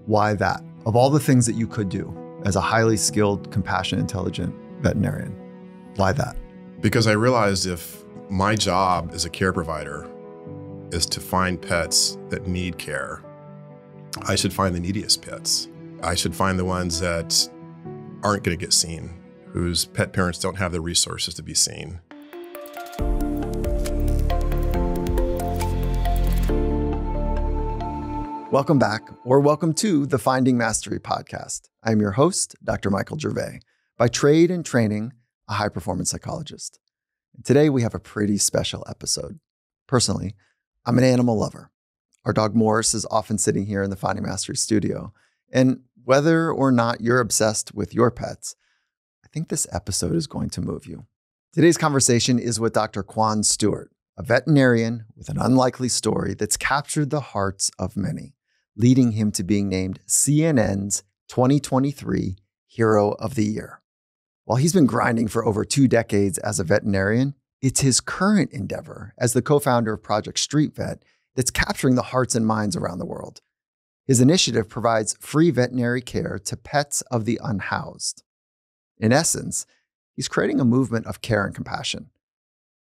Why that? Of all the things that you could do as a highly skilled, compassionate, intelligent veterinarian, why that? Because I realized if my job as a care provider is to find pets that need care, I should find the neediest pets. I should find the ones that aren't going to get seen, whose pet parents don't have the resources to be seen. Welcome back, or welcome to the Finding Mastery podcast. I'm your host, Dr. Michael Gervais, by trade and training, a high-performance psychologist. Today, we have a pretty special episode. Personally, I'm an animal lover. Our dog Morris is often sitting here in the Finding Mastery studio. And whether or not you're obsessed with your pets, I think this episode is going to move you. Today's conversation is with Dr. Kwane Stewart, a veterinarian with an unlikely story that's captured the hearts of many, leading him to being named CNN's 2023 Hero of the Year. While he's been grinding for over 2 decades as a veterinarian, it's his current endeavor as the co-founder of Project Street Vet that's capturing the hearts and minds around the world. His initiative provides free veterinary care to pets of the unhoused. In essence, he's creating a movement of care and compassion.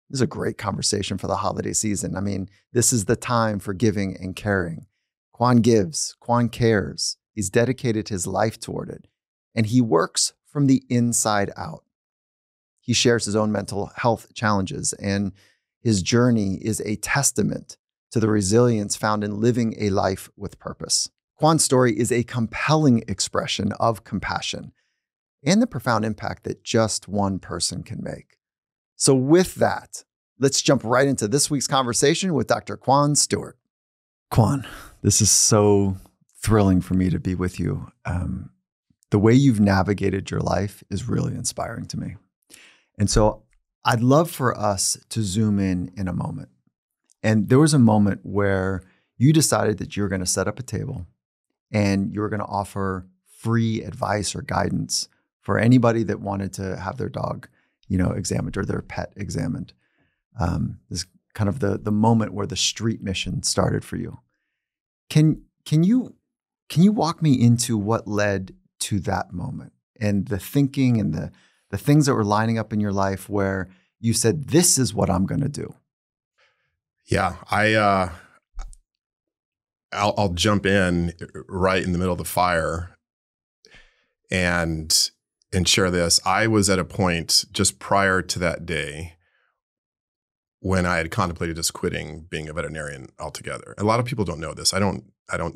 This is a great conversation for the holiday season. I mean, this is the time for giving and caring. Kwane gives, Kwane cares. He's dedicated his life toward it, and he works from the inside out. He shares his own mental health challenges, and his journey is a testament to the resilience found in living a life with purpose. Kwane's story is a compelling expression of compassion and the profound impact that just one person can make. So with that, let's jump right into this week's conversation with Dr. Kwane Stewart. Kwane, this is so thrilling for me to be with you. The way you've navigated your life is really inspiring to me. And so I'd love for us to zoom in a moment. And there was a moment where you decided that you were going to set up a table and you were going to offer free advice or guidance for anybody that wanted to have their dog, examined or their pet examined. This is kind of the moment where the street mission started for you. Can you walk me into what led to that moment and the thinking and the things that were lining up in your life where you said, this is what I'm going to do? Yeah, I'll jump in right in the middle of the fire and share this. I was at a point just prior to that day when I had contemplated just quitting being a veterinarian altogether. A lot of people don't know this. I don't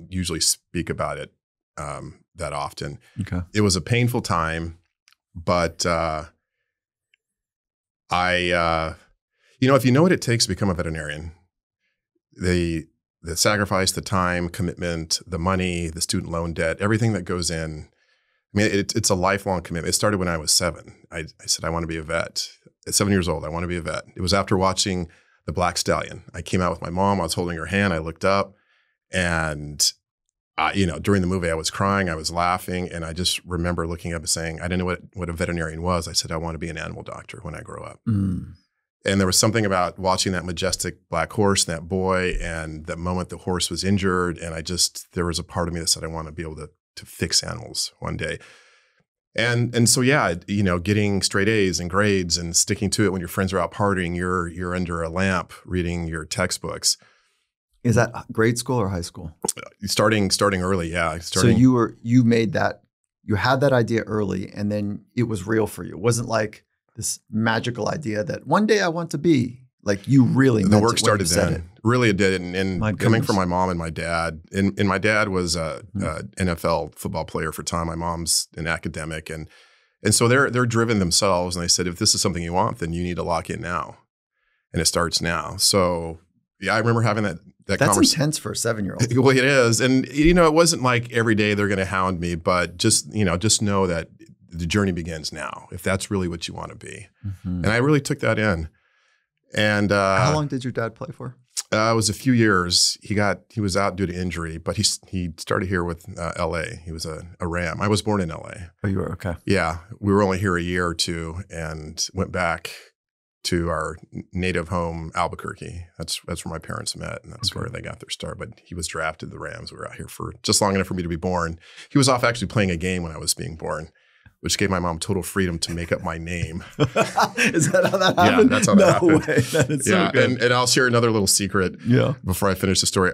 usually speak about it that often. Okay. It was a painful time, but if you know what it takes to become a veterinarian, the sacrifice, the time, commitment, the money, the student loan debt, everything that goes in. I mean, it's a lifelong commitment. It started when I was 7. I said, I want to be a vet. At 7 years old, I want to be a vet. It was after watching The Black Stallion. I came out with my mom. I was holding her hand. I looked up and, during the movie, I was crying. I was laughing. And I just remember looking up and saying, I didn't know what a veterinarian was. I said, I want to be an animal doctor when I grow up. Mm. And there was something about watching that majestic black horse and that boy and that moment the horse was injured. And there was a part of me that said, I want to be able to fix animals one day. And so, yeah, getting straight A's and grades and sticking to it when your friends are out partying, you're under a lamp reading your textbooks. Is that grade school or high school? Starting early, yeah. So you had that idea early and then it was real for you. It wasn't like this magical idea that one day I want to be. Like you really meant the work it started when you said then. Really it did. And coming from my mom and my dad, and my dad was a NFL football player for a time. My mom's an academic. And so they're driven themselves. And they said, if this is something you want, then you need to lock in now. And it starts now. So yeah, I remember having that That's conversation. intense for a 7-year-old. Well, it is. And it wasn't like every day they're going to hound me, but just know that the journey begins now, if that's really what you want to be. Mm-hmm. And I really took that in. And how long did your dad play for? It was a few years. He was out due to injury, but he started here with L.A. He was a Ram. I was born in L.A. Oh, you were? Okay. Yeah. We were only here a year or two and went back to our native home, Albuquerque. That's where my parents met, and that's where they got their start. But he was drafted to the Rams. We were out here for just long enough for me to be born. He was off actually playing a game when I was being born, which gave my mom total freedom to make up my name. Is that how that happened? Yeah, that's how that happened. Way. That is so good. And I'll share another little secret before I finish the story.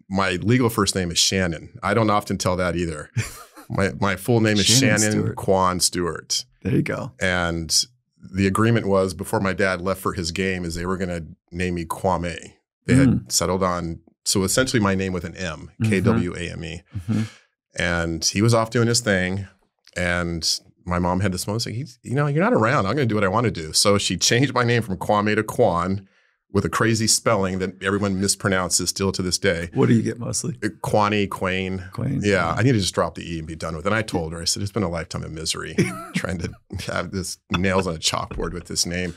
My legal first name is Shannon. I don't often tell that either. My full name is Shannon Kwane Stewart. There you go. And the agreement was before my dad left for his game is they were going to name me Kwame. They had settled on, so essentially my name with an M, Kwame. And he was off doing his thing. And my mom had this moment saying, you're not around. I'm going to do what I want to do. So she changed my name from Kwame to Kwan with a crazy spelling that everyone mispronounces still to this day. What do you get mostly? Kwane, Quane. Quane. Yeah, I need to just drop the E and be done with it. And I told her, I said, it's been a lifetime of misery trying to have this nails on a chalkboard with this name.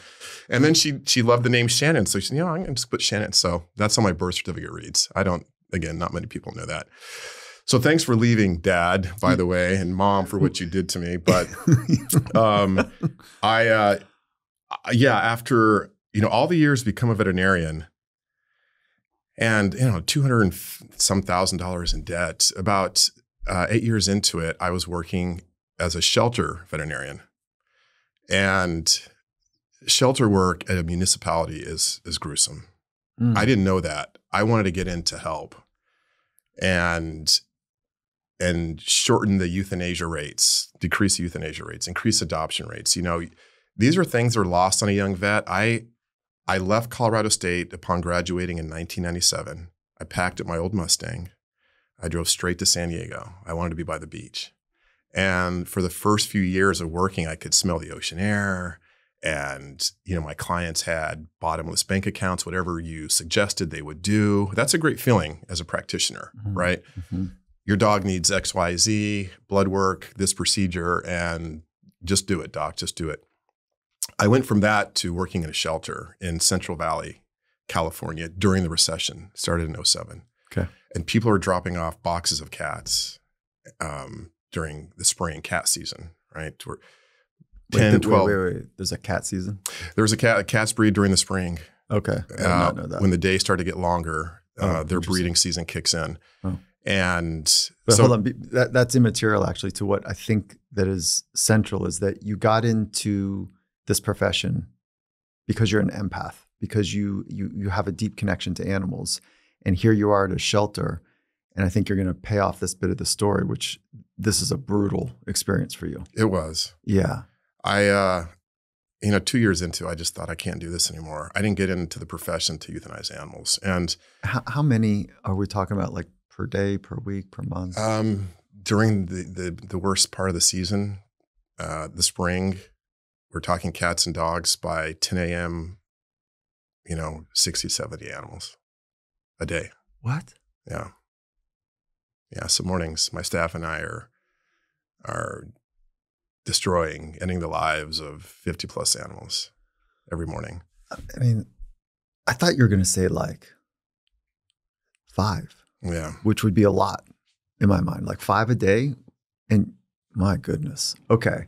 And then she loved the name Shannon. So she said, I'm going to just put Shannon. So that's how my birth certificate reads. Again, not many people know that. So thanks for leaving, Dad, by the way, and Mom for what you did to me. But after all the years become a veterinarian, and $200 and some $1,000 in debt. About 8 years into it, I was working as a shelter veterinarian, and shelter work at a municipality is gruesome. I didn't know that. I wanted to get in to help, and shorten the euthanasia rates, decrease the euthanasia rates, increase adoption rates. These are things that are lost on a young vet. I left Colorado State upon graduating in 1997. I packed up my old Mustang. I drove straight to San Diego. I wanted to be by the beach. And for the first few years of working, I could smell the ocean air. And, my clients had bottomless bank accounts. Whatever you suggested, they would do. That's a great feeling as a practitioner, right? Your dog needs X, Y, Z, blood work, this procedure, and just do it, doc, just do it. I went from that to working in a shelter in Central Valley, California during the recession, started in 2007. Okay. And people are dropping off boxes of cats during the spring cat season, right? 12. Wait. There's a cat season? There was a cat's breed during the spring. Okay. I did not know that. When the days start to get longer, their breeding season kicks in. Oh. But hold on, that's immaterial actually to what I think that is central is that you got into this profession because you're an empath, because you have a deep connection to animals, and here you are at a shelter, and I think you're going to pay off this bit of the story, which this is a brutal experience for you. It was. Yeah. I 2 years into, I just thought I can't do this anymore. I didn't get into the profession to euthanize animals. And how many are we talking about, like per day, per week, per month? During the worst part of the season, the spring, we're talking cats and dogs by 10 a.m., 60, 70 animals a day. What? Yeah. Yeah. So mornings, my staff and I are ending the lives of 50 plus animals every morning. I mean, I thought you were going to say like 5. Yeah. Which would be a lot in my mind, like 5 a day. And my goodness. Okay.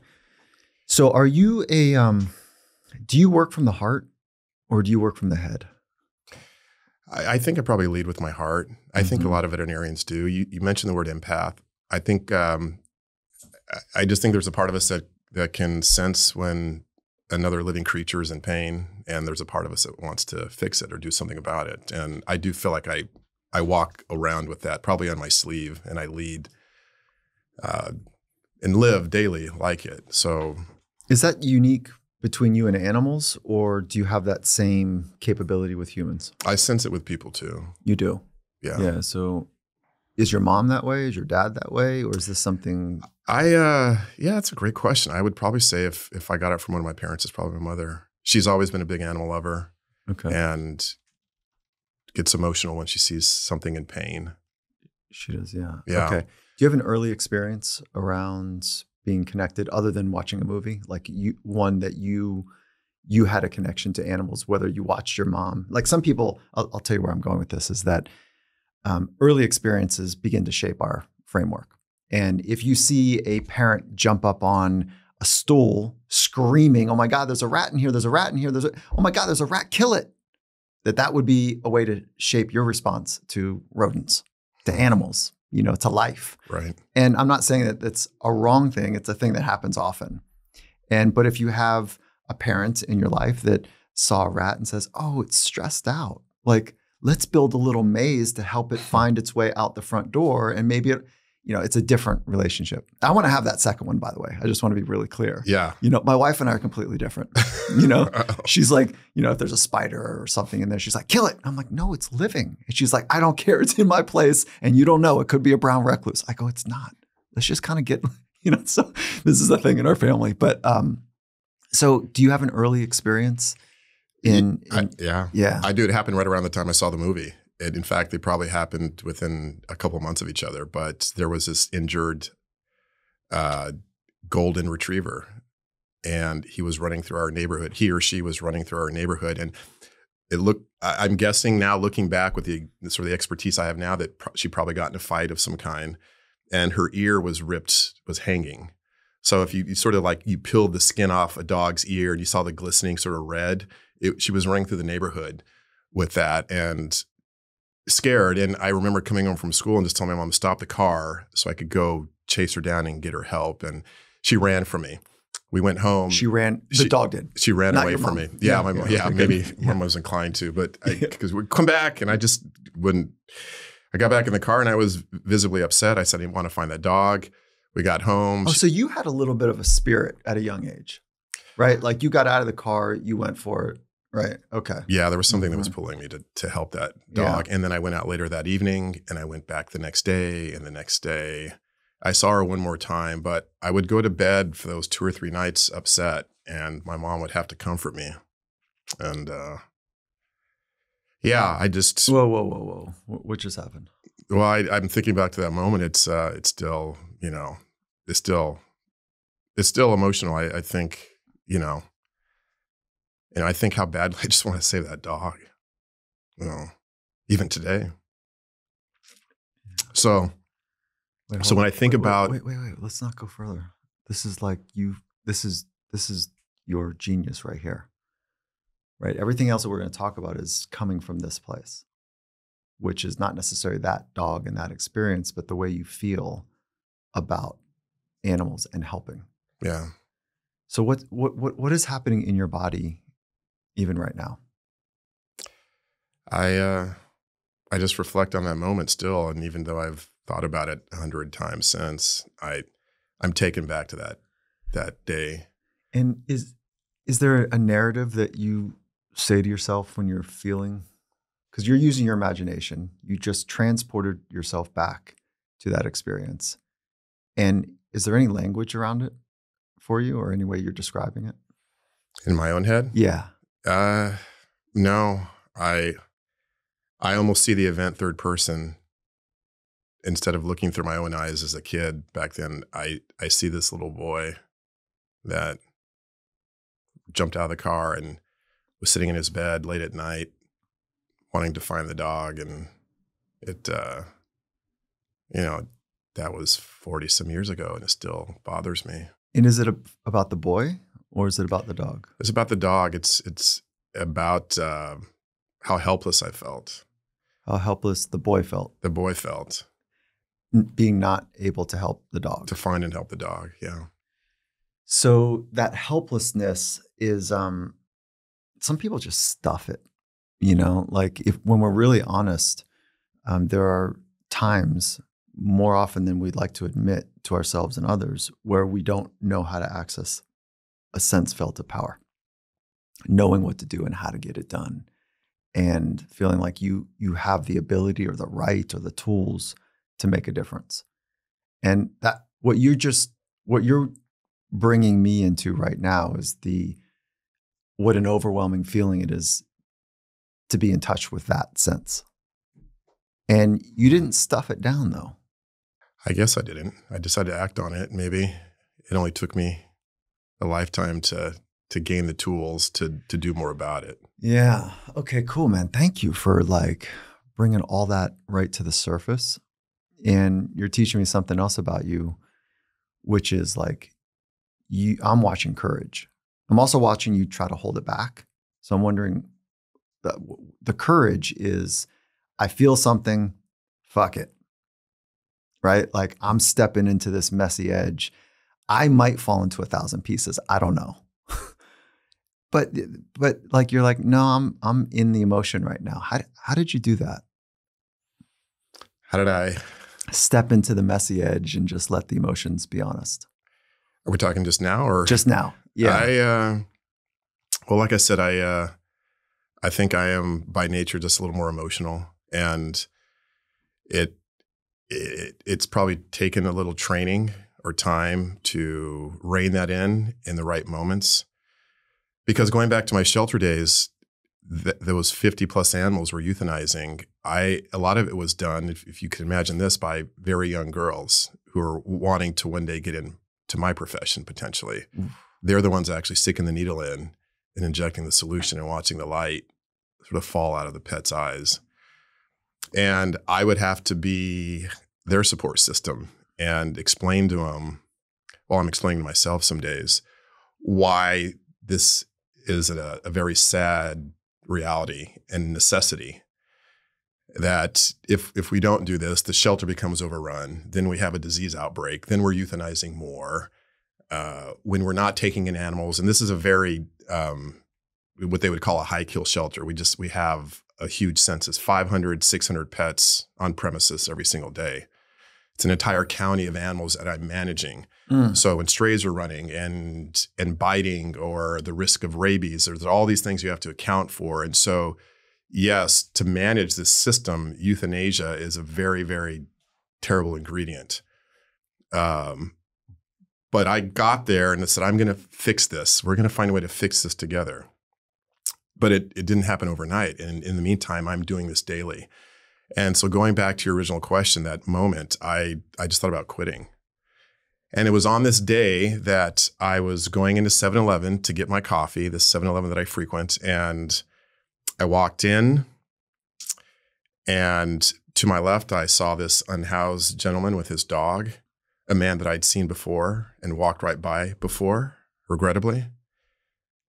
So are you do you work from the heart or do you work from the head? I think I probably lead with my heart. I think a lot of veterinarians do. You mentioned the word empath. I think, I just think there's a part of us that can sense when another living creature is in pain, and there's a part of us that wants to fix it or do something about it. And I do feel like I walk around with that probably on my sleeve, and I lead and live daily like it. So is that unique between you and animals, or do you have that same capability with humans? I sense it with people too. You do? Yeah. Yeah. So is your mom that way? Is your dad that way? Or is this something? That's a great question. I would probably say if I got it from one of my parents, it's probably my mother. She's always been a big animal lover. Okay. And gets emotional when she sees something in pain. She does, yeah. Yeah. Okay. Do you have an early experience around being connected other than watching a movie? Like one that you had a connection to animals, whether you watched your mom. Like some people, I'll tell you where I'm going with this, is that early experiences begin to shape our framework. And if you see a parent jump up on a stool screaming, oh my God, there's a rat in here, there's a rat in here, oh my God, there's a rat, kill it. That would be a way to shape your response to rodents, to animals, to life. Right. And I'm not saying that that's a wrong thing. It's a thing that happens often. But if you have a parent in your life that saw a rat and says, oh, it's stressed out, like, let's build a little maze to help it find its way out the front door. And maybe it's a different relationship. I want to have that second one, by the way. I just want to be really clear. Yeah. My wife and I are completely different. She's like, if there's a spider or something in there, she's like, kill it. I'm like, no, it's living. And she's like, I don't care. It's in my place. And you don't know. It could be a brown recluse. I go, it's not. Let's just kind of get, so this is a thing in our family. But so do you have an early experience Yeah. I do. It happened right around the time I saw the movie. And in fact, they probably happened within a couple of months of each other. But there was this injured golden retriever, and he was running through our neighborhood. He or she was running through our neighborhood, and I'm guessing now, looking back with the sort of the expertise I have now, that she probably got in a fight of some kind, and her ear was hanging. So if you sort of like you peeled the skin off a dog's ear and you saw the glistening sort of red, she was running through the neighborhood with that and scared. And I remember coming home from school and just telling my mom to stop the car so I could go chase her down and get her help. And she ran from me. We went home. She ran. The dog did. She ran Not away your from mom. me. Yeah, my mom. Yeah, maybe Yeah. mom was inclined to, but because we'd come back and I just wouldn't. I got back in the car and I was visibly upset. I said, I want to find that dog. We got home. Oh, so you had a little bit of a spirit at a young age, right? Like you got out of the car, you went for it. Right. Okay. Yeah, there was something that was pulling me to help that dog. Yeah. And then I went out later that evening and I went back the next day and the next day. I saw her one more time, but I would go to bed for those 2 or 3 nights upset and my mom would have to comfort me. And I just... Whoa. What just happened? Well, I'm thinking back to that moment. It's still, it's still emotional. I think, and I think how badly I just want to save that dog, even today. So when I think about, wait, let's not go further. This is like this is your genius right here, right? Everything else that we're going to talk about is coming from this place, which is not necessarily that dog and that experience, but the way you feel about animals and helping. Yeah. So what is happening in your body even right now? I just reflect on that moment still. And even though I've thought about it 100 times since, I'm taken back to that day. And is there a narrative that you say to yourself when you're feeling, because you're using your imagination, you just transported yourself back to that experience. And is there any language around it for you or any way you're describing it? In my own head? Yeah. No, I almost see the event third person. Instead of looking through my own eyes as a kid back then, I see this little boy that jumped out of the car and was sitting in his bed late at night wanting to find the dog. And it, that was 40 some years ago and it still bothers me. And is it about the boy or is it about the dog? It's about the dog. It's about how helpless I felt. How helpless the boy felt. The boy felt. Being not able to help the dog. To find and help the dog, yeah. So that helplessness is, some people just stuff it, like when we're really honest, there are times more often than we'd like to admit to ourselves and others where we don't know how to access a sense felt of power, knowing what to do and how to get it done and feeling like you have the ability or the right or the tools to make a difference. And that what you're bringing me into right now is what an overwhelming feeling it is to be in touch with that sense. And you didn't stuff it down though. I guess I didn't. I decided to act on it. Maybe it only took me a lifetime to gain the tools to do more about it. Yeah. Okay, cool, man. Thank you for bringing all that right to the surface. And you're teaching me something else about you, which is I'm watching courage. I'm also watching you try to hold it back. So I'm wondering, the courage is, I feel something, fuck it, right? Like I'm stepping into this messy edge. I might fall into 1,000 pieces. I don't know. but like, you're like, no, I'm in the emotion right now. How did you do that? How did I step into the messy edge and just let the emotions be honest? Are we talking just now or just now? Yeah. Well, like I said, I think I am by nature just a little more emotional, and it's probably taken a little training or time to rein that in the right moments. Because going back to my shelter days, those 50 plus animals we're euthanizing, a lot of it was done, if you can imagine this, by very young girls who are wanting to one day get into my profession potentially. They're the ones actually sticking the needle in and injecting the solution and watching the light sort of fall out of the pet's eyes. And I would have to be their support system and explain to them, while I'm explaining to myself some days, why this is a very sad reality and necessity. That if we don't do this, the shelter becomes overrun. Then we have a disease outbreak. Then we're euthanizing more. When we're not taking in animals, and this is a very what they would call a high kill shelter. We have a huge census, 500, 600 pets on premises every single day. It's an entire county of animals that I'm managing. So when strays are running and biting, or the risk of rabies, there's all these things you have to account for. And so, yes, to manage this system, euthanasia is a very, very terrible ingredient. But I got there and I said, I'm going to fix this. We're going to find a way to fix this together. But it didn't happen overnight. And in the meantime, I'm doing this daily. And so going back to your original question, that moment, I just thought about quitting. And it was on this day that I was going into 7-Eleven to get my coffee, this 7-Eleven that I frequent. And I walked in, and to my left, I saw this unhoused gentleman with his dog, a man that I'd seen before and walked right by before, regrettably.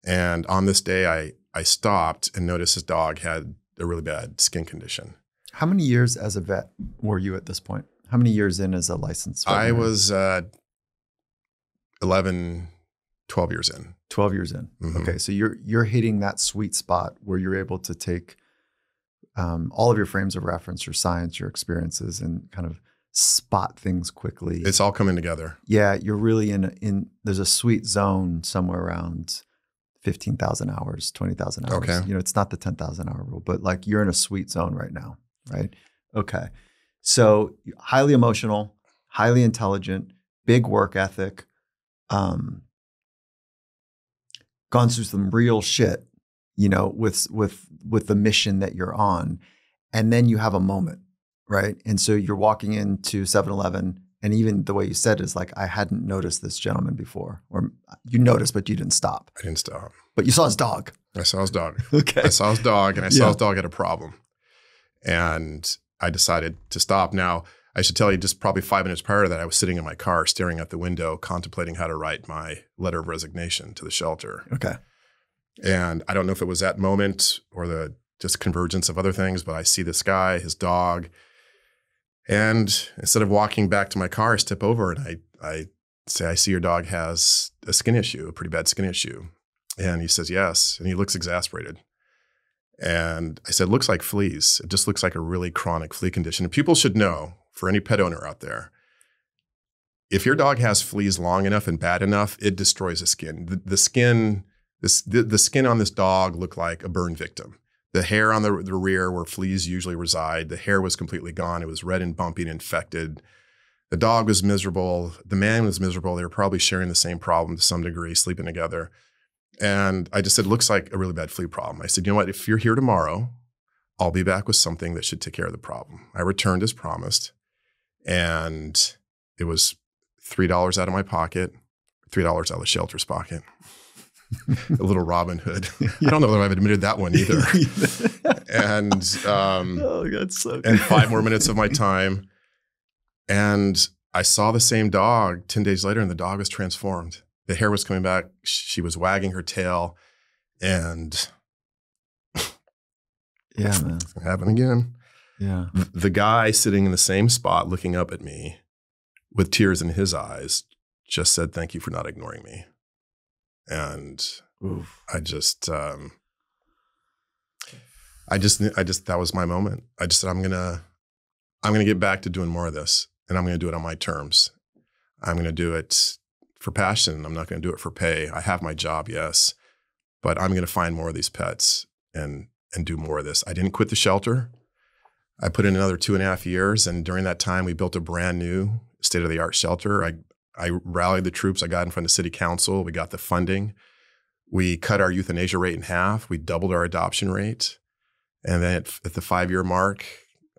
And on this day, I stopped and noticed his dog had a really bad skin condition. How many years as a vet were you at this point? How many years in as a licensed veterinarian? I was 11, 12 years in. 12 years in. Mm-hmm. Okay. So you're hitting that sweet spot where you're able to take all of your frames of reference, your science, your experiences, and kind of spot things quickly. It's all coming together. Yeah. You're really in there's a sweet zone somewhere around 15,000 hours, 20,000 hours. Okay. You know, it's not the 10,000 hour rule, but like you're in a sweet zone right now. Right. Okay. So highly emotional, highly intelligent, big work ethic, gone through some real shit, you know, with the mission that you're on. And then you have a moment, right? And so you're walking into 7-Eleven, and even the way you said it is like, I hadn't noticed this gentleman before, or you noticed, but you didn't stop. I didn't stop. But you saw his dog. I saw his dog. Okay. I saw his dog, and I saw his dog had a problem. And I decided to stop. Now, I should tell you, just probably 5 minutes prior to that, I was sitting in my car, staring out the window, contemplating how to write my letter of resignation to the shelter. Okay. And I don't know if it was that moment or the just convergence of other things, but I see this guy, his dog, and instead of walking back to my car, I step over and I say, I see your dog has a skin issue, a pretty bad skin issue. And he says, yes. And he looks exasperated. And I said, looks like fleas. It just looks like a really chronic flea condition. And people should know, for any pet owner out there, if your dog has fleas long enough and bad enough, it destroys the skin. The skin on this dog looked like a burn victim. The hair on the rear where fleas usually reside, the hair was completely gone. It was red and bumpy and infected. The dog was miserable. The man was miserable. They were probably sharing the same problem to some degree, sleeping together. And I just said, looks like a really bad flea problem. I said, you know what, if you're here tomorrow, I'll be back with something that should take care of the problem. I returned as promised. And it was $3 out of my pocket, $3 out of the shelter's pocket. A little Robin Hood. I don't know that I've admitted that one either. And oh, that's so good. And 5 more minutes of my time. And I saw the same dog 10 days later, and the dog was transformed. The hair was coming back. She was wagging her tail, and Yeah, man. it's gonna happen again. Yeah. The guy sitting in the same spot looking up at me with tears in his eyes just said, "Thank you for not ignoring me." And Oof. I just that was my moment. I just said, I'm gonna get back to doing more of this, and I'm gonna do it on my terms. I'm gonna do it for passion. I'm not gonna do it for pay. I have my job, yes, but I'm gonna find more of these pets and do more of this. I didn't quit the shelter. I put in another 2.5 years, and during that time, we built a brand new state-of-the-art shelter. I rallied the troops. I got in front of city council. We got the funding. We cut our euthanasia rate in half. We doubled our adoption rate. And then at the 5-year mark,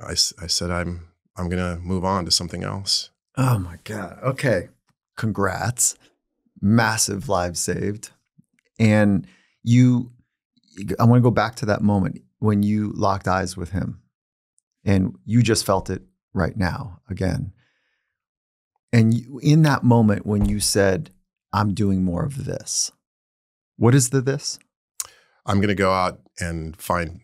I said, I'm going to move on to something else. Oh my God. Okay. Congrats. Massive lives saved. And I want to go back to that moment when you locked eyes with him, and you just felt it right now again. And in that moment when you said, I'm doing more of this, what is this? I'm going to go out and find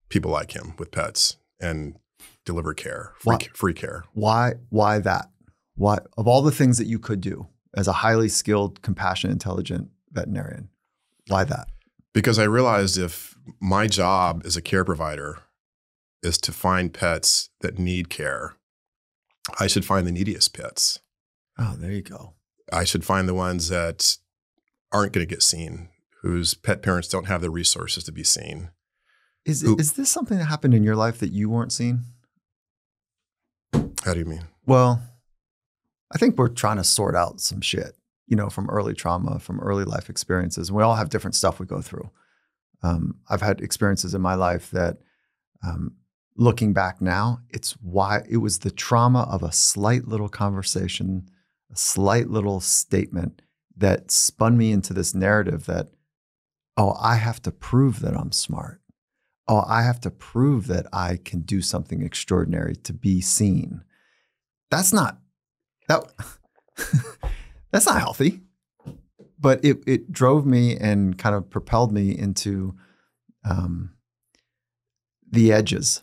people like him with pets and deliver care, free care. Why that? Why, of all the things that you could do as a highly skilled, compassionate, intelligent veterinarian, why that? Because I realized if my job as a care provider is to find pets that need care, I should find the neediest pets. Oh, there you go. I should find the ones that aren't going to get seen, whose pet parents don't have the resources to be seen. Is this something that happened in your life that you weren't seen? How do you mean? Well, I think we're trying to sort out some shit, from early trauma, from early life experiences. We all have different stuff we go through. I've had experiences in my life that, looking back now, it was the trauma of a slight little conversation, a slight little statement that spun me into this narrative that, oh, I have to prove that I'm smart. Oh, I have to prove that I can do something extraordinary to be seen. That's not healthy. But it drove me and kind of propelled me into the edges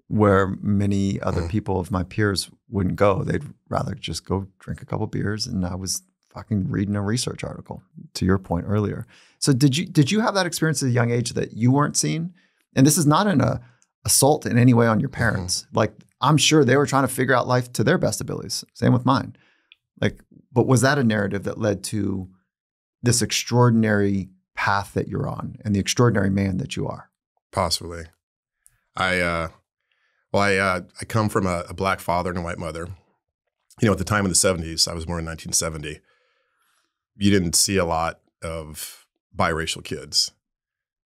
where many other people of my peers wouldn't go. They'd rather just go drink a couple beers, and I was fucking reading a research article, to your point earlier. So did you have that experience at a young age that you weren't seen? And this is not an assault in any way on your parents. Like, I'm sure they were trying to figure out life to their best abilities. Same with mine. But was that a narrative that led to this extraordinary path that you're on and the extraordinary man that you are? Possibly. I come from a black father and a white mother. At the time in the 70s, I was born in 1970. You didn't see a lot of biracial kids.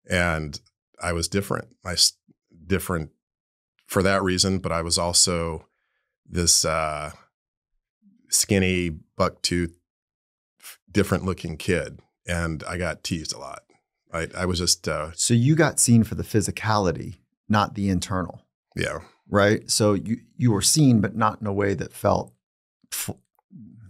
And I was different. Different for that reason, but I was also this skinny, buck-toothed, different-looking kid, and I got teased a lot. I was just so you got seen for the physicality, not the internal. Yeah. Right. So you were seen, but not in a way that felt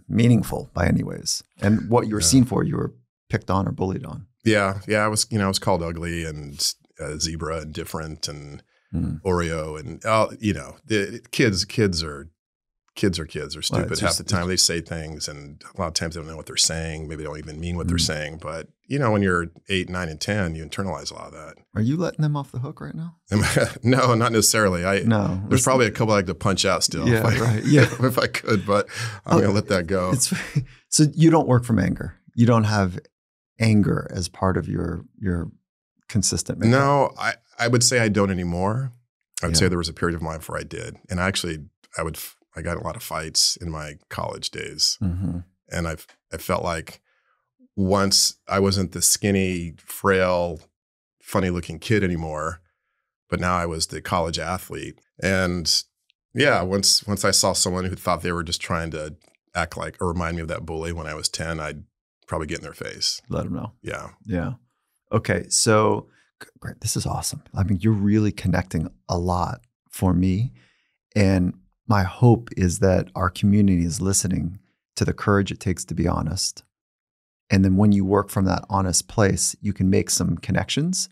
meaningful by any ways. And what you were seen for, you were picked on or bullied on. Yeah. I was called ugly and zebra and different and Oreo and the kids are stupid half the time. They say things, and a lot of times they don't know what they're saying. Maybe they don't even mean what they're saying. But when you're 8, 9, and 10, you internalize a lot of that. Are you letting them off the hook right now? No, not necessarily. There's probably a couple I like to punch out still. Yeah, right. Yeah, if I could, but I'm going to let that go. So you don't work from anger. You don't have anger as part of your consistent makeup. No, I would say I don't anymore. I would say there was a period of my life where I did, and I got in a lot of fights in my college days. Mm-hmm. And I felt like once I wasn't the skinny, frail, funny looking kid anymore, but now I was the college athlete. And once I saw someone who thought they were just trying to act like or remind me of that bully when I was 10, I'd probably get in their face. Let them know. Yeah. Yeah. Okay. So great. This is awesome. I mean, you're really connecting a lot for me. And my hope is that our community is listening to the courage it takes to be honest, And then when you work from that honest place, you can make some connections.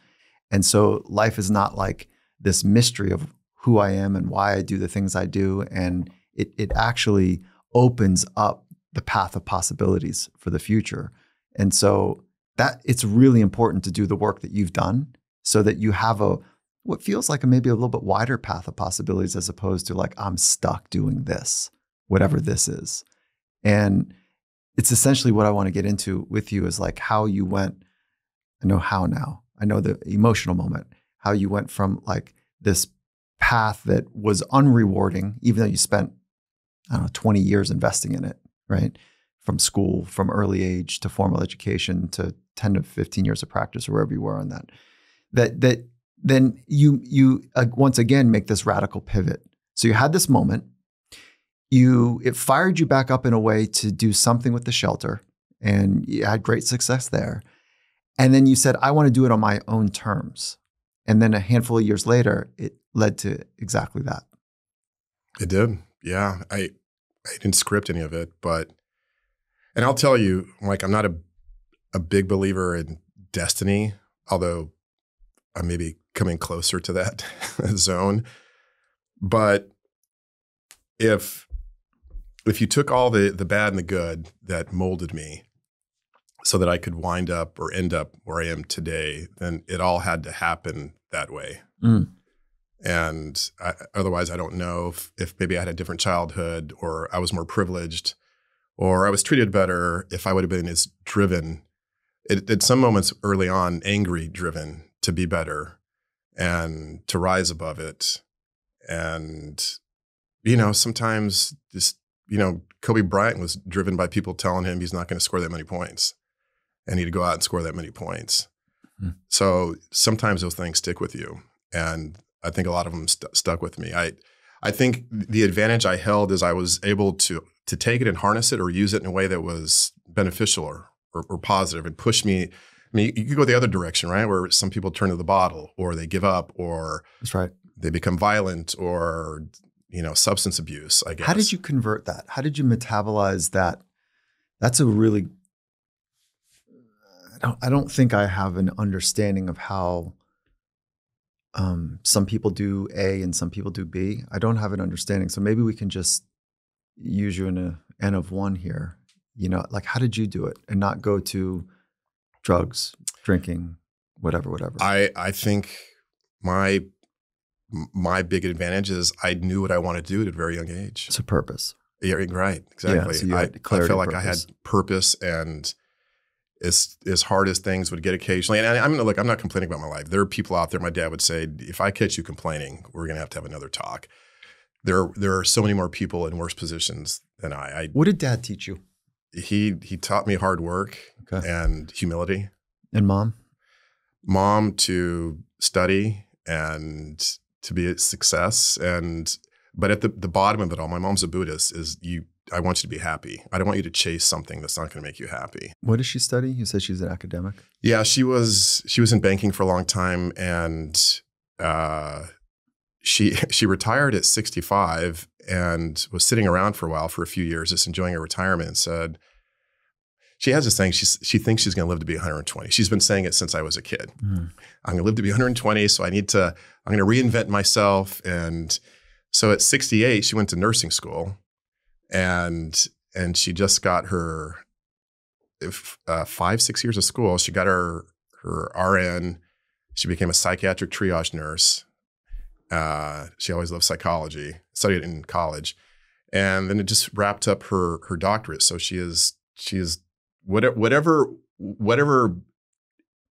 And so life is not like this mystery of who I am and why I do the things I do. And it actually opens up the path of possibilities for the future. And so that it's really important to do the work that you've done so that you have what feels like maybe a little bit wider path of possibilities as opposed to like, I'm stuck doing this, whatever this is. And it's essentially what I want to get into with you is like how you went, I know how now, I know the emotional moment, how you went from like this path that was unrewarding, even though you spent, I don't know, 20 years investing in it, right? From school, from early age to formal education to 10 to 15 years of practice or wherever you were on that. Then you once again make this radical pivot. So you had this moment, it fired you back up in a way to do something with the shelter, and you had great success there. And then you said, I want to do it on my own terms. And then a handful of years later, it led to exactly that. It did. Yeah. I didn't script any of it, and I'll tell you, like, I'm not a big believer in destiny, although I may be coming closer to that zone. But if you took all the bad and the good that molded me so that I could wind up or end up where I am today, then it all had to happen that way. Mm. And otherwise, I don't know if maybe I had a different childhood, or I was more privileged, or I was treated better if I would have been as driven, at some moments early on, angry driven to be better and to rise above it. And, sometimes just, Kobe Bryant was driven by people telling him he's not going to score that many points and he'd go out and score that many points. Mm-hmm. So sometimes those things stick with you. And I think a lot of them stuck with me. I think the advantage I held is I was able to take it and harness it or use it in a way that was beneficial or positive and push me. I mean, you could go the other direction, right? Where some people turn to the bottle, or they give up, or that's right, they become violent, or substance abuse, I guess. How did you convert that? How did you metabolize that? That's a really, I don't think I have an understanding of how some people do A and some people do B. I don't have an understanding. So maybe we can just use you in a N of one here. Like, how did you do it and not go to drugs, drinking, whatever? I think my big advantage is I knew what I wanted to do at a very young age. It's a purpose. Yeah, right. Exactly. Yeah, so you had I felt like I had purpose, and as hard as things would get occasionally. And I'm not complaining about my life. There are people out there, my dad would say, if I catch you complaining, we're going to have another talk. There are so many more people in worse positions than I. What did Dad teach you? He taught me hard work and humility. And Mom? Mom to study and to be a success. But at the bottom of it all, my mom's a Buddhist, I want you to be happy. I don't want you to chase something that's not going to make you happy. What does she study? You said she's an academic. Yeah, she was in banking for a long time, and she retired at 65 and was sitting around for a few years, just enjoying her retirement, and said, she has this thing, she thinks she's going to live to be 120. She's been saying it since I was a kid. Mm. I'm going to live to be 120, so I'm going to reinvent myself. And so at 68, she went to nursing school, and she just got her 5-6 years of school. She got her RN. She became a psychiatric triage nurse. She always loved psychology, studied it in college. And then it just wrapped up her doctorate. So she is whatever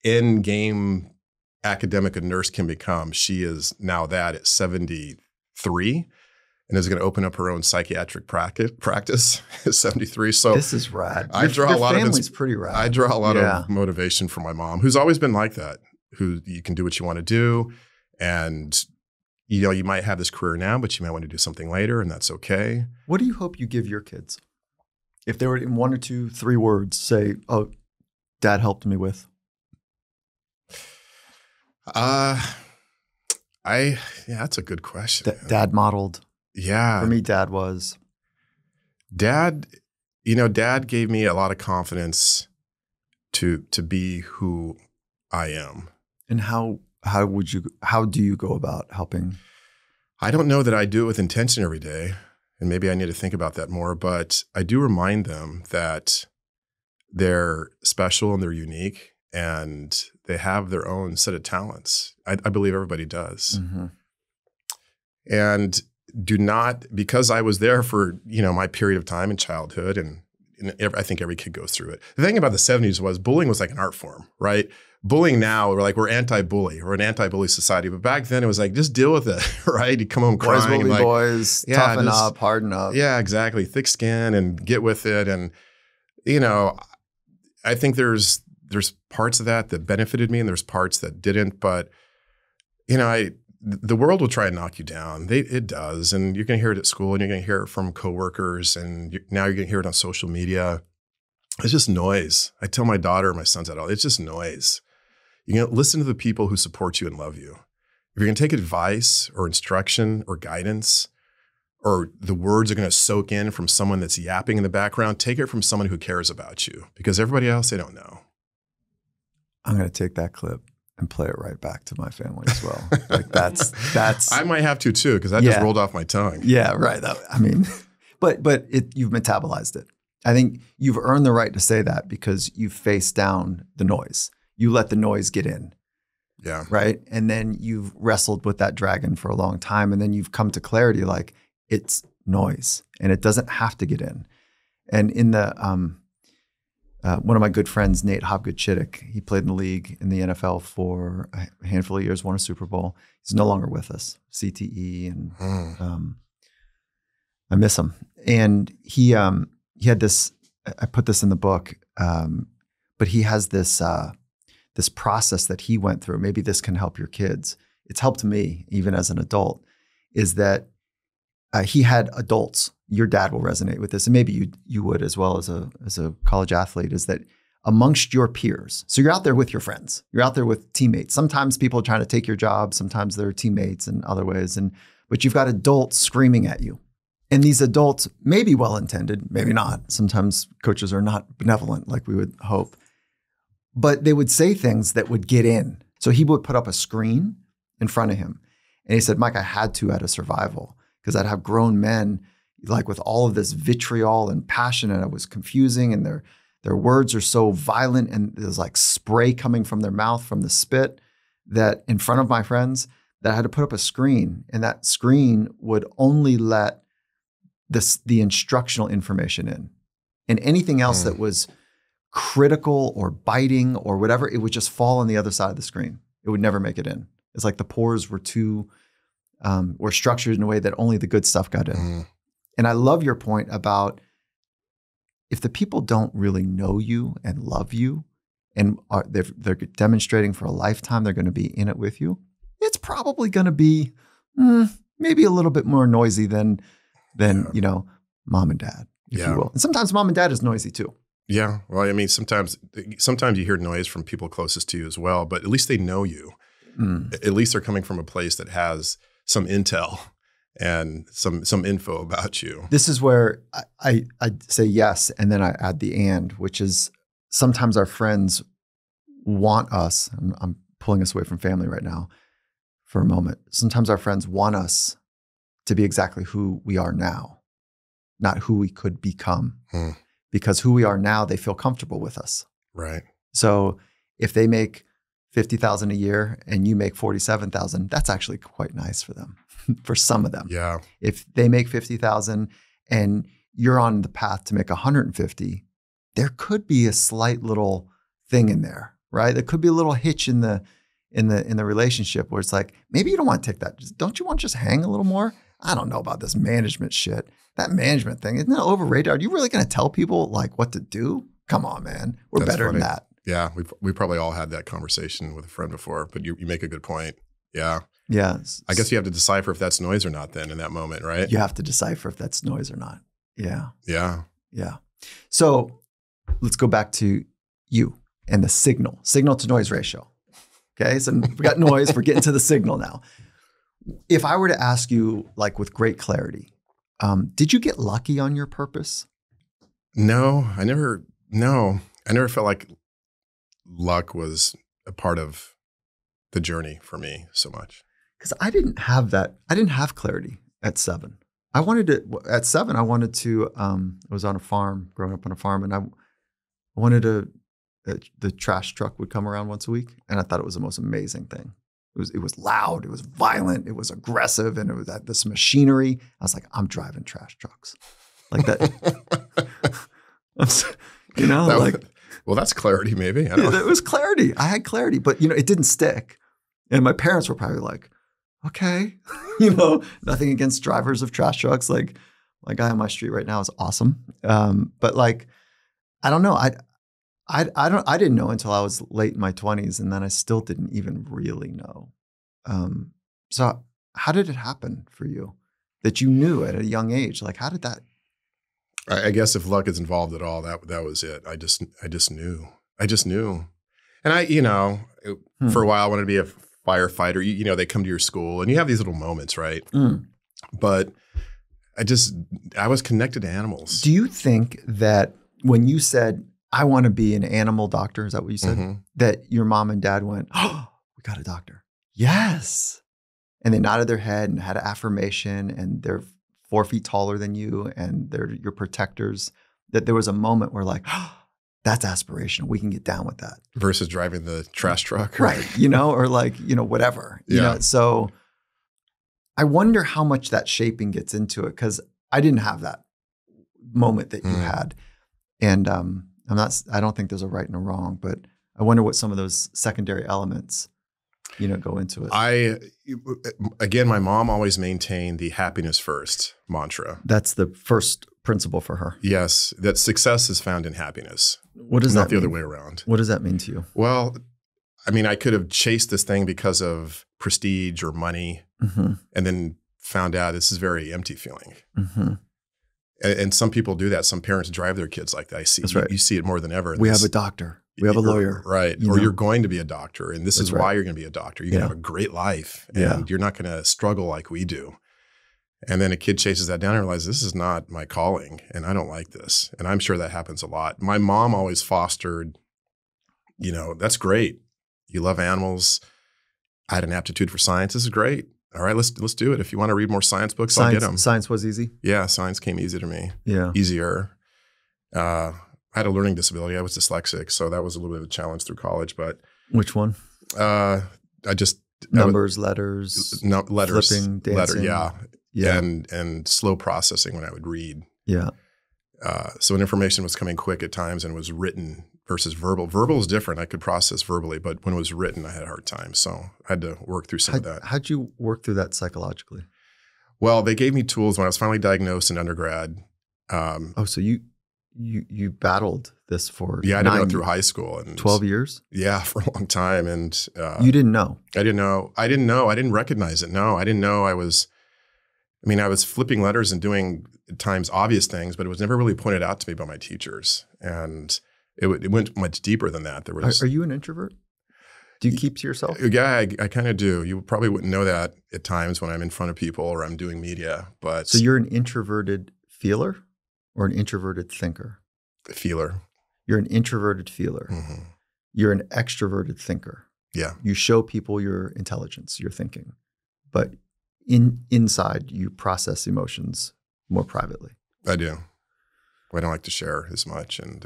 end game academic a nurse can become, she is now that at 73, and is going to open up her own psychiatric practice at 73. So this is rad. Family's pretty rad. I draw a lot of motivation from my mom, who's always been like that, who you can do what you want to do. And you might have this career now, but you might want to do something later, and that's okay. What do you hope you give your kids? If they were in 1 or 2, 3 words, say, "Oh, Dad helped me with." That's a good question. Dad modeled. Yeah. For me, Dad was. Dad gave me a lot of confidence to be who I am. And how do you go about helping? I don't know that I do it with intention every day, and maybe I need to think about that more, but I do remind them that they're special and they're unique and they have their own set of talents. I believe everybody does. Mm-hmm. And do not, because I was there for, my period of time in childhood, and I think every kid goes through it. The thing about the 70s was bullying was like an art form, right? Bullying now, we're anti-bully. We're an anti-bully society. But back then it was like, just deal with it, right? You come home crying. Boys will be boys, toughen up, harden up. Yeah, exactly. Thick skin and get with it. And, I think there's parts of that benefited me and there's parts that didn't. But, the world will try and knock you down. It does. And you're going to hear it at school and you're going to hear it from coworkers. And now you're going to hear it on social media. It's just noise. I tell my daughter, my sons, it's just noise. You listen to the people who support you and love you. If you're going to take advice or instruction or guidance, or the words are going to soak in from someone that's yapping in the background, take it from someone who cares about you, because everybody else, they don't know. I'm going to take that clip and play it right back to my family as well. Like that's. I might have to too, because that just rolled off my tongue. Yeah, right. But you've metabolized it. I think you've earned the right to say that because you face down the noise. You let the noise get in. Yeah. Right. And then you've wrestled with that dragon for a long time. And then you've come to clarity, like it's noise and it doesn't have to get in. And in the, one of my good friends, Nate Hobgood-Chittick, he played in the league in the NFL for a handful of years, won a Super Bowl. He's no longer with us, CTE. And I miss him. And he had this, I put this in the book, but he has this process that he went through. Maybe this can help your kids. It's helped me even as an adult, is that he had adults. Your dad will resonate with this, and maybe you would as well as a college athlete, is that amongst your peers. So you're out there with your friends. You're out there with teammates. Sometimes people are trying to take your job. Sometimes they're teammates in other ways. But you've got adults screaming at you. And these adults may be well-intended, maybe not. Sometimes coaches are not benevolent like we would hope. But they would say things that would get in. So he would put up a screen in front of him. And he said, Mike, I had to out of survival, because I'd have grown men like with all of this vitriol and passion, and it was confusing, and their words are so violent, and there's like spray coming from their mouth from the spit, that in front of my friends, that I had to put up a screen, and that screen would only let the instructional information in. And anything else that was critical or biting or whatever, it would just fall on the other side of the screen. It would never make it in. It's like the pores were were structured in a way that only the good stuff got in. And I love your point about if the people don't really know you and love you, and they're demonstrating for a lifetime, they're going to be in it with you, it's probably going to be maybe a little bit more noisy than mom and dad, if you will. And sometimes mom and dad is noisy too. Yeah. Well, I mean, sometimes you hear noise from people closest to you as well, but at least they know you. At least they're coming from a place that has some intel and some info about you. This is where I say yes, and then I add the and, which is sometimes our friends want us, I'm pulling us away from family right now for a moment. Sometimes our friends want us to be exactly who we are now, not who we could become. Because who we are now, they feel comfortable with us. Right. So if they make $50,000 a year and you make $47,000, that's actually quite nice for them, for some of them. Yeah. If they make $50,000 and you're on the path to make $150,000, there could be a slight little thing in there, right? There could be a little hitch in the relationship where it's like, maybe you don't want to take that. Don't you want to just hang a little more? I don't know about this management shit. That management thing, isn't that overrated? Are you really going to tell people like what to do? Come on, man. We're better than that. Yeah, we probably all had that conversation with a friend before, but you make a good point. Yeah. Yeah. I guess you have to decipher if that's noise or not then in that moment, right? You have to decipher if that's noise or not. Yeah. Yeah. Yeah. So let's go back to you and the signal to noise ratio. Okay. So we got noise. We're getting to the signal now. If I were to ask you like with great clarity, did you get lucky on your purpose? No, I never felt like luck was a part of the journey for me so much. Because I didn't have that. I didn't have clarity at 7. At 7, I wanted to, I was on a farm, growing up on a farm, and I wanted the trash truck would come around once a week. And I thought it was the most amazing thing. It was loud, it was violent, it was aggressive, and it was this machinery. I was like, I'm driving trash trucks. Like that. Well, that's clarity maybe. It was clarity. I had clarity, but it didn't stick. And my parents were probably like, okay, nothing against drivers of trash trucks. Like my guy on my street right now is awesome. But like, I don't know. I didn't know until I was late in my 20s, and then I still didn't even really know. So how did it happen for you that you knew at a young age? Like, how did that? I guess if luck is involved at all, that was it. I just knew. And for a while I wanted to be a firefighter. They come to your school and you have these little moments, right? But I was connected to animals. Do you think that when you said, I want to be an animal doctor, is that what you said? Mm-hmm. That your mom and dad went, oh, we got a doctor. Yes. And they nodded their head and had an affirmation, and they're 4 feet taller than you and they're your protectors, that there was a moment where like, oh, that's aspirational. We can get down with that. Versus driving the trash truck. Right. Or like, whatever. So I wonder how much that shaping gets into it, because I didn't have that moment that you had. And I don't think there's a right and a wrong, but I wonder what some of those secondary elements go into it. Again, my mom always maintained the happiness first mantra. That's the first principle for her. Yes, that success is found in happiness. What does that mean? Not the other way around. What does that mean to you? Well, I could have chased this thing because of prestige or money, and then found out this is a very empty feeling. Mm-hmm. And some people do that. Some parents drive their kids like that. I see. That's right. You see it more than ever. We have a doctor. We have a lawyer. Right. Or you're going to be a doctor. And this is why you're going to be a doctor. You're going to have a great life. And you're not going to struggle like we do. And then a kid chases that down and realizes this is not my calling. And I don't like this. And I'm sure that happens a lot. My mom always fostered, that's great. You love animals. I had an aptitude for science. This is great. All right, let's do it. If you want to read more science books, I'll get them. Science was easy? Yeah, science came easy to me. Yeah. Easier. I had a learning disability. I was dyslexic, so that was a little bit of a challenge through college. But which one? Letters, flipping, dancing. Yeah. And slow processing when I would read. Yeah. So when information was coming quick at times and was written versus verbal. Verbal is different. I could process verbally, but when it was written, I had a hard time. So I had to work through some of that. How'd you work through that psychologically? Well, they gave me tools when I was finally diagnosed in undergrad. So you battled this for I didn't know through high school. And 12 years? Yeah, for a long time. And you didn't know? I didn't know. I didn't recognize it. No, I didn't know I was flipping letters and doing at times obvious things, but it was never really pointed out to me by my teachers. And it went much deeper than that. Are you an introvert? Do you keep to yourself? Yeah, I kind of do. You probably wouldn't know that at times when I'm in front of people or I'm doing media. But so you're an introverted feeler or an introverted thinker? Feeler. You're an introverted feeler. Mm-hmm. You're an extroverted thinker. Yeah. You show people your intelligence, your thinking, but inside you process emotions more privately. I do. I don't like to share as much. And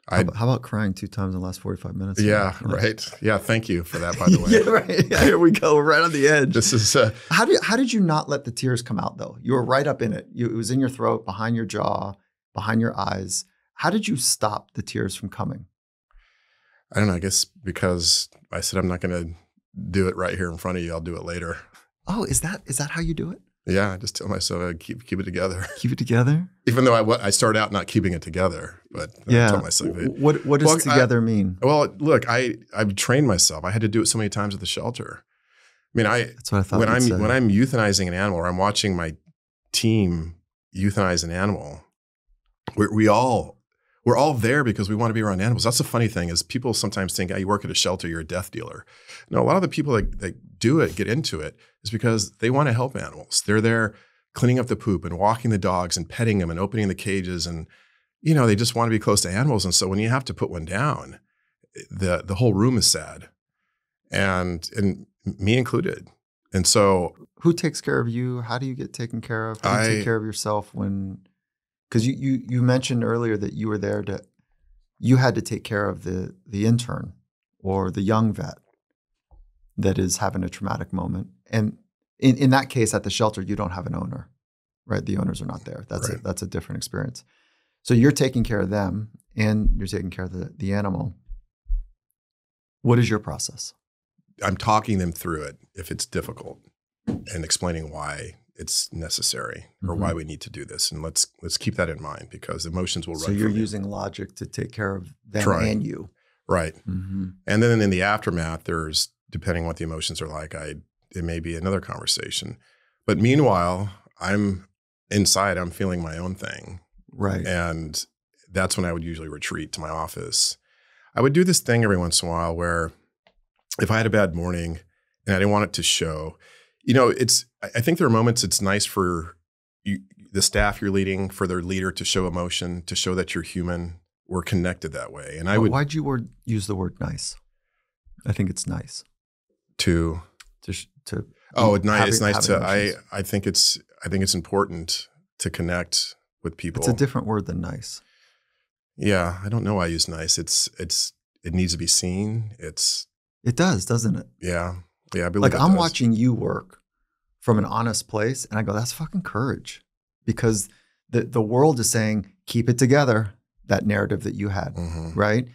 how about crying 2 times in the last 45 minutes? Yeah, right. Yeah, thank you for that, by the way. Yeah, right. Yeah, here we go. We're right on the edge. This is how did you not let the tears come out, though? You were right up in it. It was in your throat, behind your jaw, behind your eyes. How did you stop the tears from coming? I don't know. I guess because I said I'm not going to do it right here in front of you. I'll do it later. Oh, is that how you do it? Yeah, I just tell myself I keep it together. Keep it together? Even though I started out not keeping it together, but I tell myself what does together mean? Well, look, I've trained myself. I had to do it so many times at the shelter. That's what I thought. When I'm euthanizing an animal or I'm watching my team euthanize an animal, we're all there because we want to be around animals. That's the funny thing is people sometimes think, you work at a shelter, you're a death dealer. No, a lot of the people that do it, get into it, is because they want to help animals. They're there cleaning up the poop and walking the dogs and petting them and opening the cages. And, they just want to be close to animals. And so when you have to put one down, the whole room is sad, and me included. And so, who takes care of you? How do you get taken care of? How do you take care of yourself when? Because you mentioned earlier that you were there you had to take care of the intern or the young vet that is having a traumatic moment. And in that case, at the shelter, you don't have an owner, right? The owners are not there. That's a different experience. So you're taking care of them and you're taking care of the animal. What is your process? I'm talking them through it if it's difficult and explaining why it's necessary or why we need to do this. And let's keep that in mind because emotions will run. So you're using logic to take care of them and you. Right. And then in the aftermath, there's, depending on what the emotions are like, it may be another conversation. But meanwhile, I'm inside, I'm feeling my own thing. Right. And that's when I would usually retreat to my office. I would do this thing every once in a while where if I had a bad morning and I didn't want it to show, I think there are moments it's nice for the staff you're leading, for their leader to show emotion, to show that you're human. We're connected that way. And why'd you use the word nice? I think it's nice. It's nice to, I think it's important to connect with people. It's a different word than nice. Yeah. I don't know why I use nice. It needs to be seen. It does, doesn't it? Yeah. Yeah. I believe I'm watching you work from an honest place and I go, that's fucking courage because the world is saying, keep it together, that narrative that you had. Right.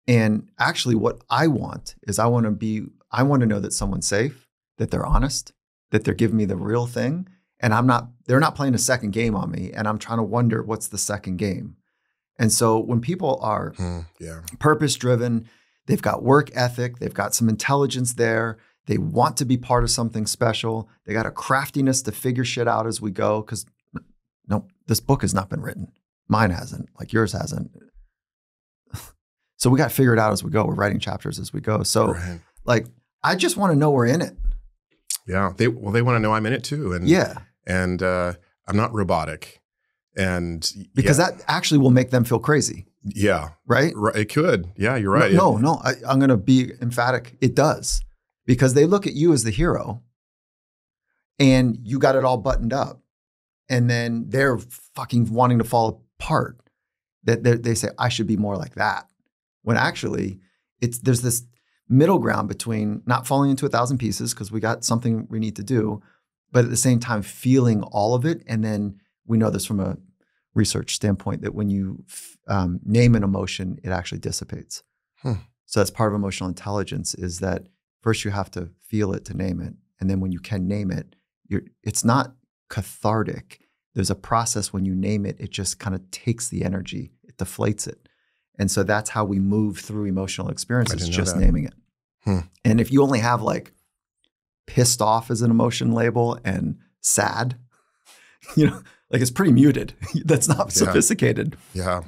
And actually what I want is I want to know that someone's safe, that they're honest, that they're giving me the real thing. And they're not playing a second game on me. And I'm trying to wonder what's the second game. And so when people are purpose driven, they've got work ethic, they've got some intelligence there, they want to be part of something special, they got a craftiness to figure shit out as we go. Because no, this book has not been written. Mine hasn't, like yours hasn't. So we got to figure it out as we go. We're writing chapters as we go. So I just want to know we're in it. Yeah. They want to know I'm in it too. And I'm not robotic. And because that actually will make them feel crazy. Yeah. Right? It could. Yeah, you're right. No. I'm going to be emphatic. It does. Because they look at you as the hero and you got it all buttoned up. And then they're fucking wanting to fall apart. That they say, I should be more like that. When actually there's this middle ground between not falling into 1,000 pieces because we got something we need to do, but at the same time feeling all of it. And then we know this from a research standpoint that when you name an emotion, it actually dissipates. So that's part of emotional intelligence is that first you have to feel it to name it. And then when you can name it, it's not cathartic. There's a process when you name it, it just kind of takes the energy, it deflates it. And so that's how we move through emotional experiences, just naming it. And if you only have like pissed off as an emotion label and sad, like it's pretty muted. That's not sophisticated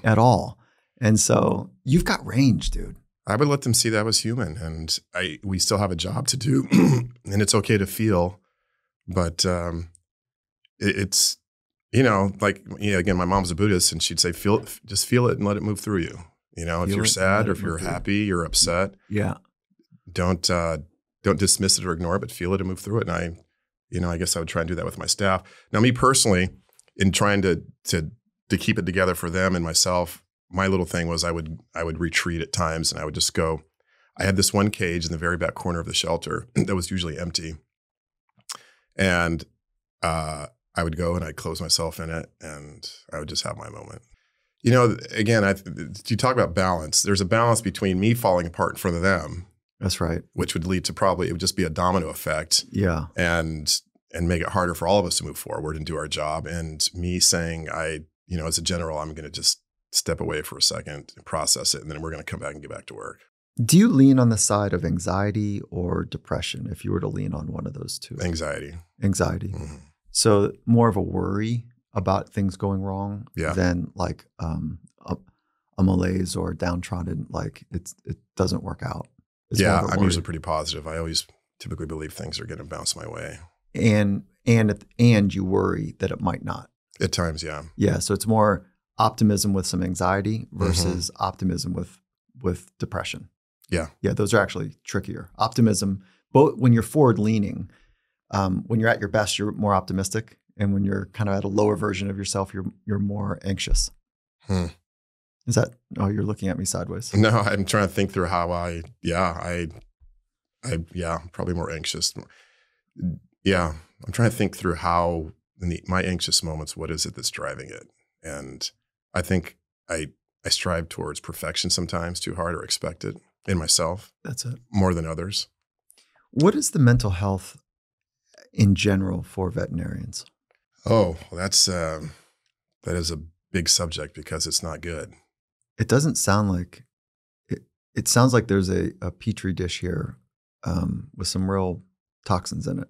at all. And so you've got range, dude. I would let them see that I was human and we still have a job to do and it's okay to feel, but it's, again, my mom's a Buddhist and she'd say, just feel it and let it move through you. If you're sad or if you're happy, you're upset. Yeah. Don't dismiss it or ignore it, but feel it and move through it. And I guess I would try and do that with my staff. Now, me personally, in trying to keep it together for them and myself, my little thing was I would retreat at times and I would just go. I had this one cage in the very back corner of the shelter that was usually empty. And I would go and I'd close myself in it and I would just have my moment. Again, you talk about balance. There's a balance between me falling apart in front of them. That's right. Which would lead to it would just be a domino effect. Yeah. And make it harder for all of us to move forward and do our job. And me saying, as a general, I'm going to just step away for a second and process it. And then we're going to come back and get back to work. Do you lean on the side of anxiety or depression if you were to lean on one of those two? Anxiety. Mm-hmm. So more of a worry about things going wrong than like a malaise or downtrodden, like it doesn't work out. I'm usually pretty positive. I always typically believe things are going to bounce my way. And you worry that it might not. At times, yeah. Yeah, so it's more optimism with some anxiety versus optimism with depression. Yeah. Yeah, those are actually trickier. Optimism, both when you're forward leaning, when you're at your best, you're more optimistic. And when you're kind of at a lower version of yourself, you're more anxious. Is that, oh, you're looking at me sideways. No, I'm trying to think through how probably more anxious. Yeah. I'm trying to think through how in my anxious moments, what is it that's driving it? And I think I strive towards perfection sometimes too hard or expect it in myself. That's it. More than others. What is the mental health in general for veterinarians? Oh, that is a big subject because it's not good. It doesn't sound like it. It sounds like there's a petri dish here with some real toxins in it.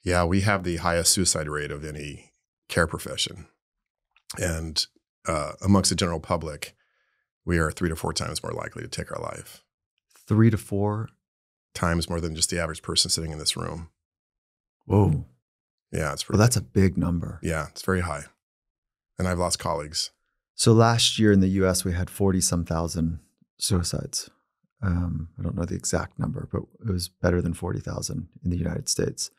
Yeah, we have the highest suicide rate of any care profession. And amongst the general public, we are 3 to 4 times more likely to take our life. 3 to 4 times more than just the average person sitting in this room. Whoa. Yeah, it's Well, that's a big number. Yeah, it's very high. And I've lost colleagues. So last year in the US, we had 40-some thousand suicides. I don't know the exact number, but it was better than 40,000 in the United States.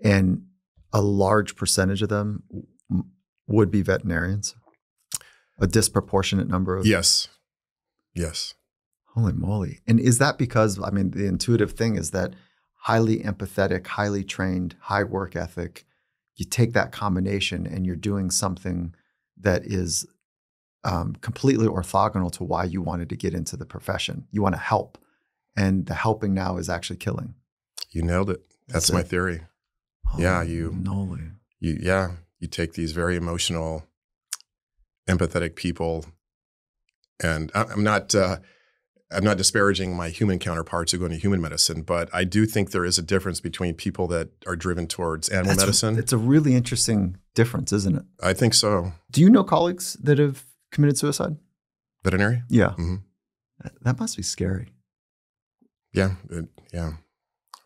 And a large percentage of them would be veterinarians. A disproportionate number of. Yes. Holy moly. And is that because, I mean, the intuitive thing is that highly empathetic, highly trained, high work ethic, you take that combination and you're doing something that is completely orthogonal to why you wanted to get into the profession. You want to help. And the helping now is actually killing. You nailed it. That's my theory. You take these very emotional, empathetic people, and I'm not disparaging my human counterparts who go into human medicine, but I do think there is a difference between people that are driven towards animal medicine. It's a really interesting difference, isn't it? I think so. Do you know colleagues that have committed suicide? Veterinary? Yeah. Mm-hmm. That must be scary. Yeah. Yeah.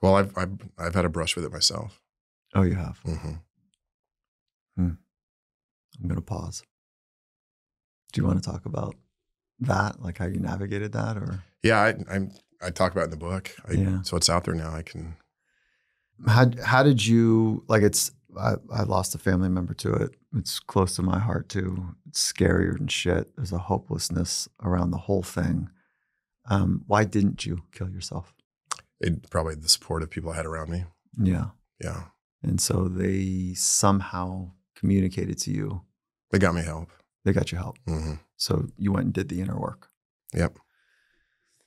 Well, I've had a brush with it myself. Oh, you have? Mm-hmm. I'm going to pause. Do you want to talk about that, like how you navigated that, or? Yeah, I talk about it in the book. So it's out there now. I can. How did you, like, I lost a family member to it. It's close to my heart too. It's scarier than shit. There's a hopelessness around the whole thing. Why didn't you kill yourself? Probably the support of people I had around me. Yeah. Yeah. And so they somehow communicated to you. They got me help. They got you help. Mm-hmm. So you went and did the inner work. Yep.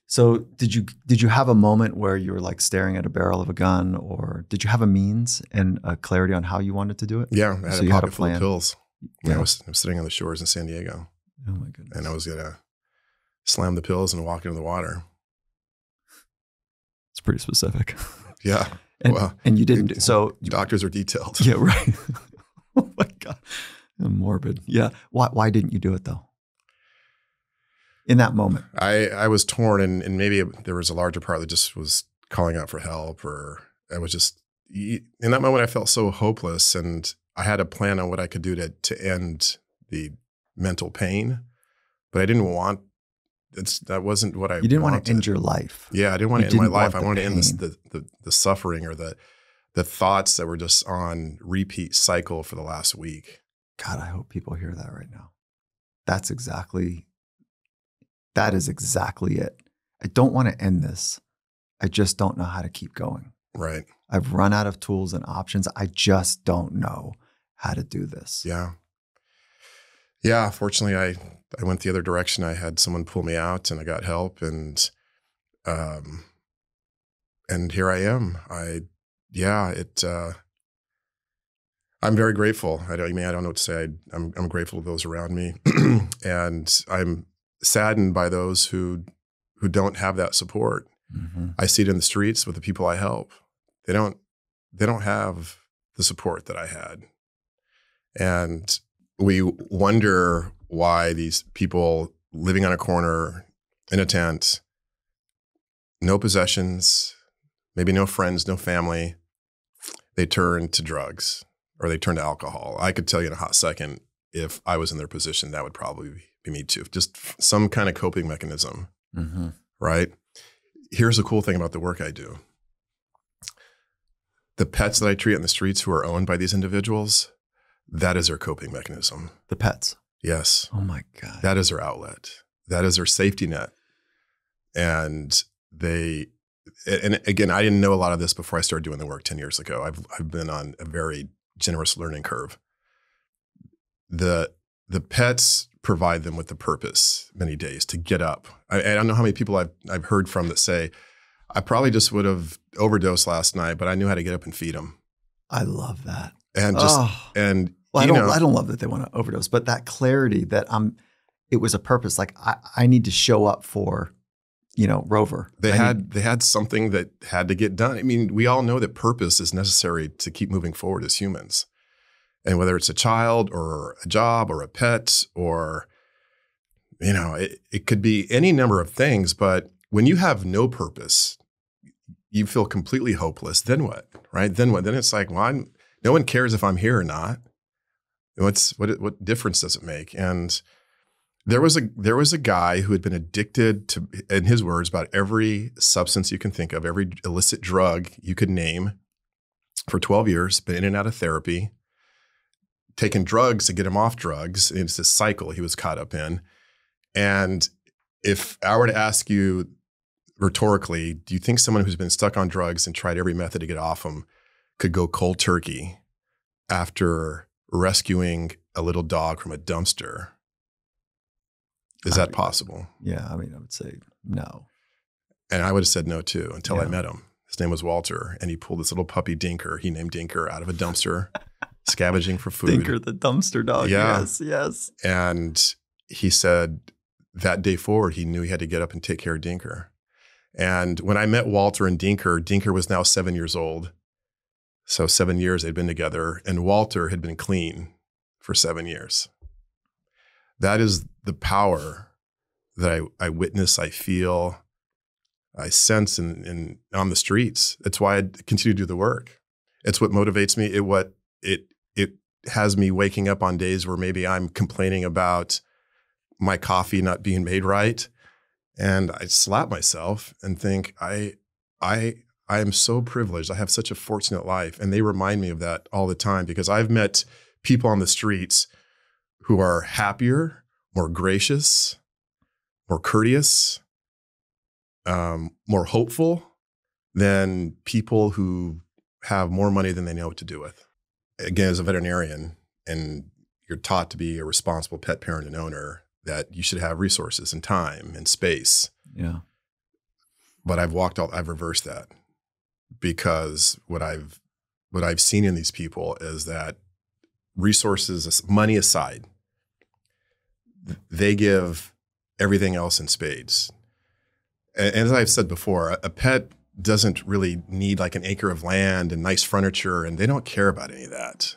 So did you have a moment where you were like staring at a barrel of a gun, or did you have a means and a clarity on how you wanted to do it? Yeah, I had a pocket full of pills. Yeah. I was sitting on the shores in San Diego. Oh my goodness. And I was gonna slam the pills and walk into the water. It's pretty specific. Yeah. And you didn't. So doctors are detailed. Yeah, right. Oh my God. Morbid. Yeah. Why didn't you do it though? In that moment? I was torn, and maybe there was a larger part that just was calling out for help, or I was just, in that moment I felt so hopeless, and I had a plan on what I could do to end the mental pain, but I didn't want, that wasn't what I wanted. You didn't want to end your life. Yeah, I didn't want to end my life. I wanted to end the suffering, or the thoughts that were just on repeat cycle for the last week. God, I hope people hear that right now. That is exactly it. I don't want to end this. I just don't know how to keep going. Right. I've run out of tools and options. I just don't know how to do this. Yeah. Yeah. Fortunately, I went the other direction. I had someone pull me out, and I got help, and here I am. I'm very grateful. I don't know what to say. I'm grateful to those around me, and I'm saddened by those who don't have that support. Mm-hmm. I see it in the streets with the people I help. They don't have the support that I had, and we wonder why these people living on a corner in a tent, no possessions, maybe no friends, no family, they turn to drugs or they turn to alcohol. I could tell you in a hot second, if I was in their position, that would probably be me too. Just some kind of coping mechanism, mm-hmm. right? here's the cool thing about the work I do. The pets that I treat on the streets who are owned by these individuals, that is their coping mechanism. The pets. Yes. Oh my God. That is their outlet. That is their safety net. And again, I didn't know a lot of this before I started doing the work 10 years ago. I've been on a very generous learning curve. The pets provide them with the purpose many days to get up. I don't know how many people I've heard from that say, I probably just would have overdosed last night, but I knew how to get up and feed them. I love that. And I don't love that they want to overdose, but that clarity that it was a purpose. Like I need to show up for, Rover. They had something that had to get done. I mean, we all know that purpose is necessary to keep moving forward as humans. And whether it's a child or a job or a pet or, it could be any number of things. But when you have no purpose, you feel completely hopeless. Then what, right? Then what? Then it's like, well, no one cares if I'm here or not. What difference does it make? And there was a guy who had been addicted to, in his words, about every substance you can think of, every illicit drug you could name for 12 years, been in and out of therapy, taken drugs to get him off drugs. It's this cycle he was caught up in. And if I were to ask you rhetorically, do you think someone who's been stuck on drugs and tried every method to get off them could go cold turkey after rescuing a little dog from a dumpster? Is that possible? Yeah, I would say no. And I would have said no too until I met him. His name was Walter, and he pulled this little puppy Dinker. He named Dinker out of a dumpster, scavenging for food. Dinker, the dumpster dog. Yeah. Yes. And he said that day forward, he knew he had to get up and take care of Dinker. And when I met Walter and Dinker was now 7 years old. So 7 years they'd been together, and Walter had been clean for 7 years. That is the power that I witness, I feel, I sense in on the streets. It's why I continue to do the work. It's what motivates me. It has me waking up on days where maybe I'm complaining about my coffee not being made right, and I slap myself and think I am so privileged. I have such a fortunate life, and they remind me of that all the time because I've met people on the streets who are happier, more gracious, more courteous, more hopeful than people who have more money than they know what to do with. Again, as a veterinarian, and you're taught to be a responsible pet parent and owner, that you should have resources and time and space. Yeah. But I've reversed that because what I've seen in these people is that resources, money aside, they give everything else in spades. And as I've said before, a pet doesn't really need like an acre of land and nice furniture, and they don't care about any of that.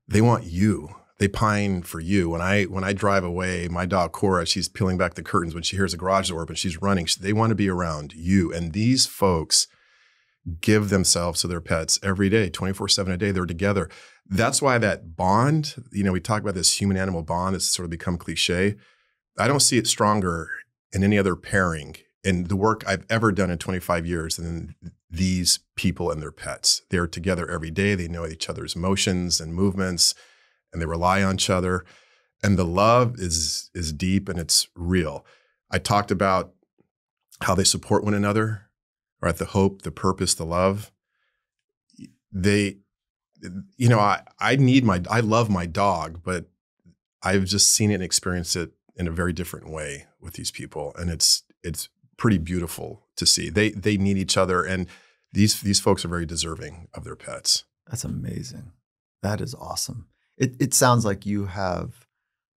They want you. They pine for you. When I drive away, my dog Cora, she's peeling back the curtains when she hears a garage door open. She's running. They want to be around you. And these folks give themselves to their pets every day, 24/7 a day. They're together. That's why that bond, we talk about this human-animal bond that's sort of become cliche. I don't see it stronger in any other pairing in the work I've ever done in 25 years than these people and their pets. They're together every day. They know each other's motions and movements, and they rely on each other. And the love is deep and it's real. I talked about how they support one another, right? The hope, the purpose, the love. I love my dog, but I've just seen it and experienced it in a very different way with these people. And it's pretty beautiful to see. They need each other, and these folks are very deserving of their pets. That's amazing. That is awesome. It sounds like you have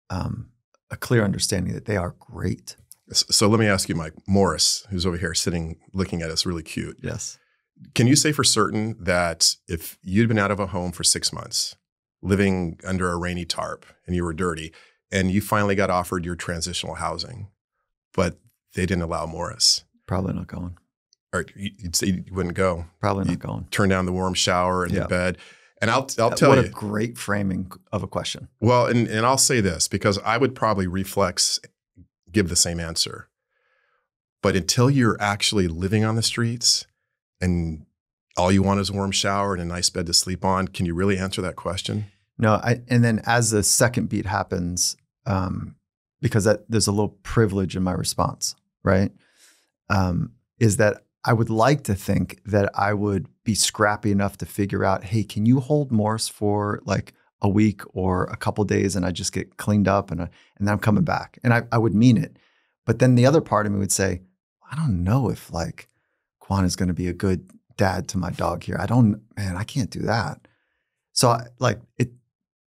a clear understanding that they are great. So let me ask you, Mike, Morris, who's over here sitting, looking at us really cute. Yes. Can you say for certain that if you'd been out of a home for 6 months, living under a rainy tarp, and you were dirty, and you finally got offered your transitional housing, but they didn't allow Morris? Probably not going. Or you'd say you wouldn't go. Probably not going. Turn down the warm shower and the bed. And I'll tell you. What a great framing of a question. Well, and I'll say this, because I would probably give the same answer. But until you're actually living on the streets and all you want is a warm shower and a nice bed to sleep on, can you really answer that question? No, and then as the second beat happens, because there's a little privilege in my response, right? Is that I would like to think that I would be scrappy enough to figure out, hey, can you hold Morse for like a week or a couple days, and I just get cleaned up and then I'm coming back, and I would mean it. But then the other part of me would say, I don't know if like Kwane is going to be a good dad to my dog here. I can't do that. So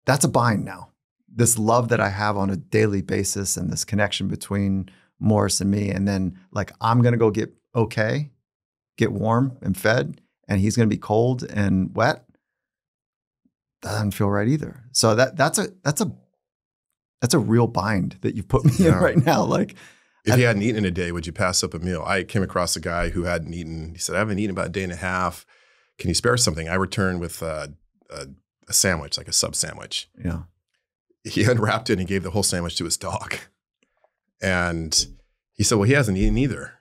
that's a bind now. This love that I have on a daily basis and this connection between Morris and me, and then like I'm going to go get warm and fed, and he's going to be cold and wet. That doesn't feel right either. So that's a real bind that you put me in right now. Like, if you hadn't eaten in a day, would you pass up a meal? I came across a guy who hadn't eaten. He said, I haven't eaten about a day and a half. Can you spare something? I returned with a sandwich, like a sub sandwich. Yeah. He unwrapped it and he gave the whole sandwich to his dog. And he said, well, he hasn't eaten either.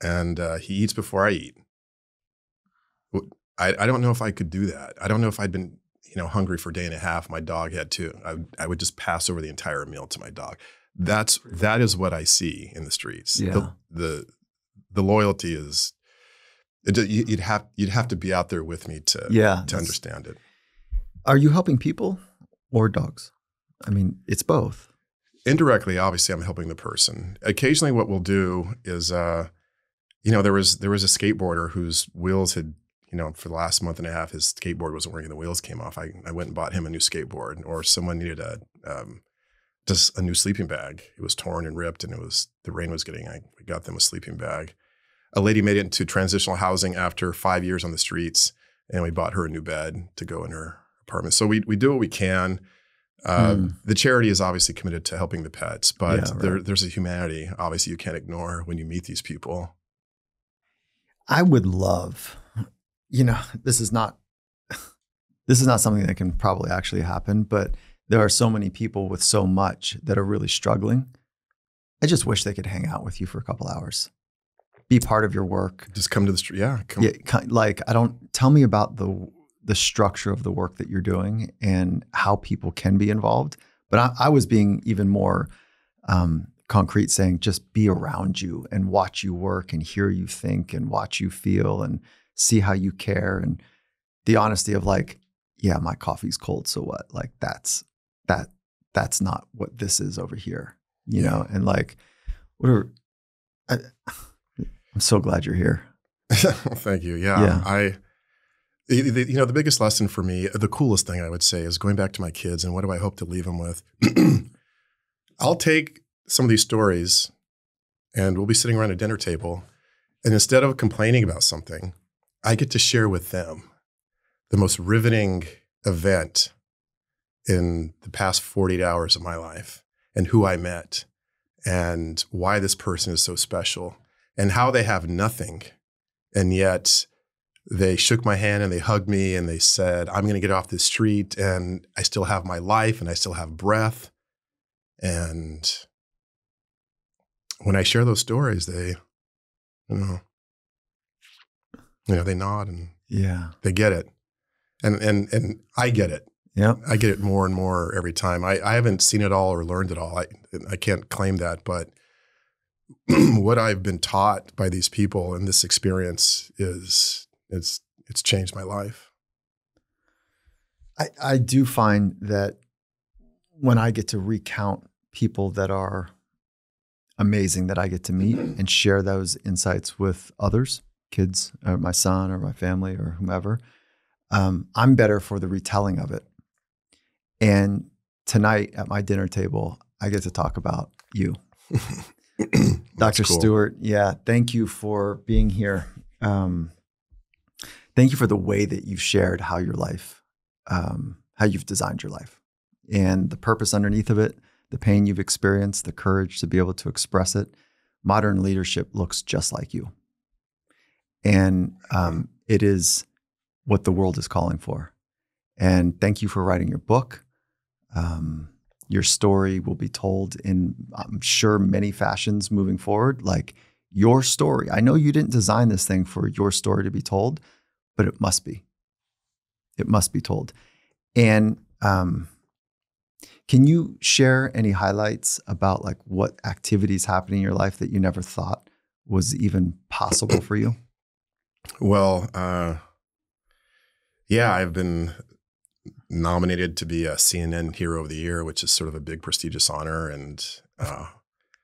And he eats before I eat. I don't know if I could do that. I don't know if I'd been, hungry for a day and a half. My dog had too. I would just pass over the entire meal to my dog. That is what I see in the streets. Yeah. The loyalty is, you'd have to be out there with me to understand it. Are you helping people or dogs? I mean, it's both. Indirectly, obviously, I'm helping the person. Occasionally, what we'll do is, there was a skateboarder whose wheels had, for the last month and a half, his skateboard wasn't working. The wheels came off. I went and bought him a new skateboard, or someone needed just a new sleeping bag. It was torn and ripped, and the rain was getting. We got them a sleeping bag. A lady made it into transitional housing after 5 years on the streets, and we bought her a new bed to go in her apartment. So we do what we can. The charity is obviously committed to helping the pets, but there's a humanity obviously you can't ignore when you meet these people. I would love, this is not something that can probably actually happen, but there are so many people with so much that are really struggling. I just wish they could hang out with you for a couple hours, be part of your work. Just come to the street. Yeah. Tell me about the structure of the work that you're doing and how people can be involved. But I was being even more concrete, saying just be around you and watch you work and hear you think and watch you feel and see how you care, and the honesty of like, yeah, my coffee's cold, so what? Like that's not what this is over here, you know? And like, I'm so glad you're here. Thank you. Yeah. The biggest lesson for me, the coolest thing I would say, is going back to my kids and what do I hope to leave them with? I'll take some of these stories and we'll be sitting around a dinner table, and instead of complaining about something, I get to share with them the most riveting event in the past 48 hours of my life, and who I met, and why this person is so special, and how they have nothing, and yet they shook my hand and they hugged me and they said, I'm going to get off this street and I still have my life and I still have breath. And when I share those stories, they, they nod and they get it. And I get it. Yeah. I get it more and more every time. I haven't seen it all or learned it all. I can't claim that, but what I've been taught by these people in this experience it's changed my life. I do find that when I get to recount people that are amazing that I get to meet and share those insights with others, kids, or my son or my family or whomever, I'm better for the retelling of it. And tonight at my dinner table, I get to talk about you. Dr. Cool. Stewart, thank you for being here. Thank you for the way that you've shared how your life, how you've designed your life, and the purpose underneath of it, the pain you've experienced, the courage to be able to express it. Modern leadership looks just like you. And it is what the world is calling for. And thank you for writing your book. Your story will be told in, I'm sure, many fashions moving forward. Like your story. I know you didn't design this thing for your story to be told, but it must be. It must be told. And can you share any highlights about like what activities happen in your life that you never thought was even possible for you? Well, yeah, I've been nominated to be a CNN Hero of the Year, which is sort of a big prestigious honor. And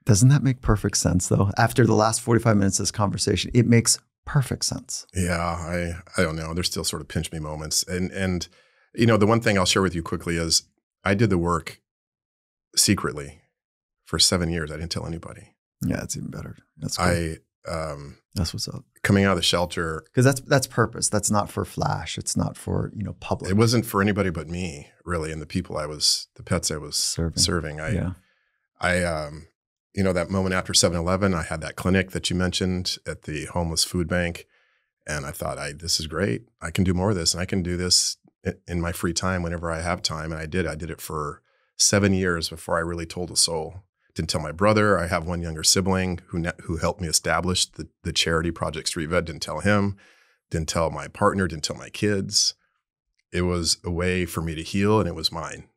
doesn't that make perfect sense though? After the last 45 minutes of this conversation, it makes perfect sense. Yeah, I don't know. There's still sort of pinch me moments. And you know, the one thing I'll share with you quickly is I did the work secretly for 7 years. I didn't tell anybody. Yeah, it's even better. That's cool. That's what's up. Coming out of the shelter. Because that's purpose. That's not for flash. It's not for, public. It wasn't for anybody but me, really, and the pets I was serving. That moment after 7-Eleven, I had that clinic that you mentioned at the homeless food bank. And I thought, this is great. I can do more of this, and I can do this in my free time whenever I have time. And I did it for 7 years before I really told a soul. Didn't tell my brother. I have one younger sibling who helped me establish the charity Project Street Vet. Didn't tell him. Didn't tell my partner. Didn't tell my kids. It was a way for me to heal, and it was mine,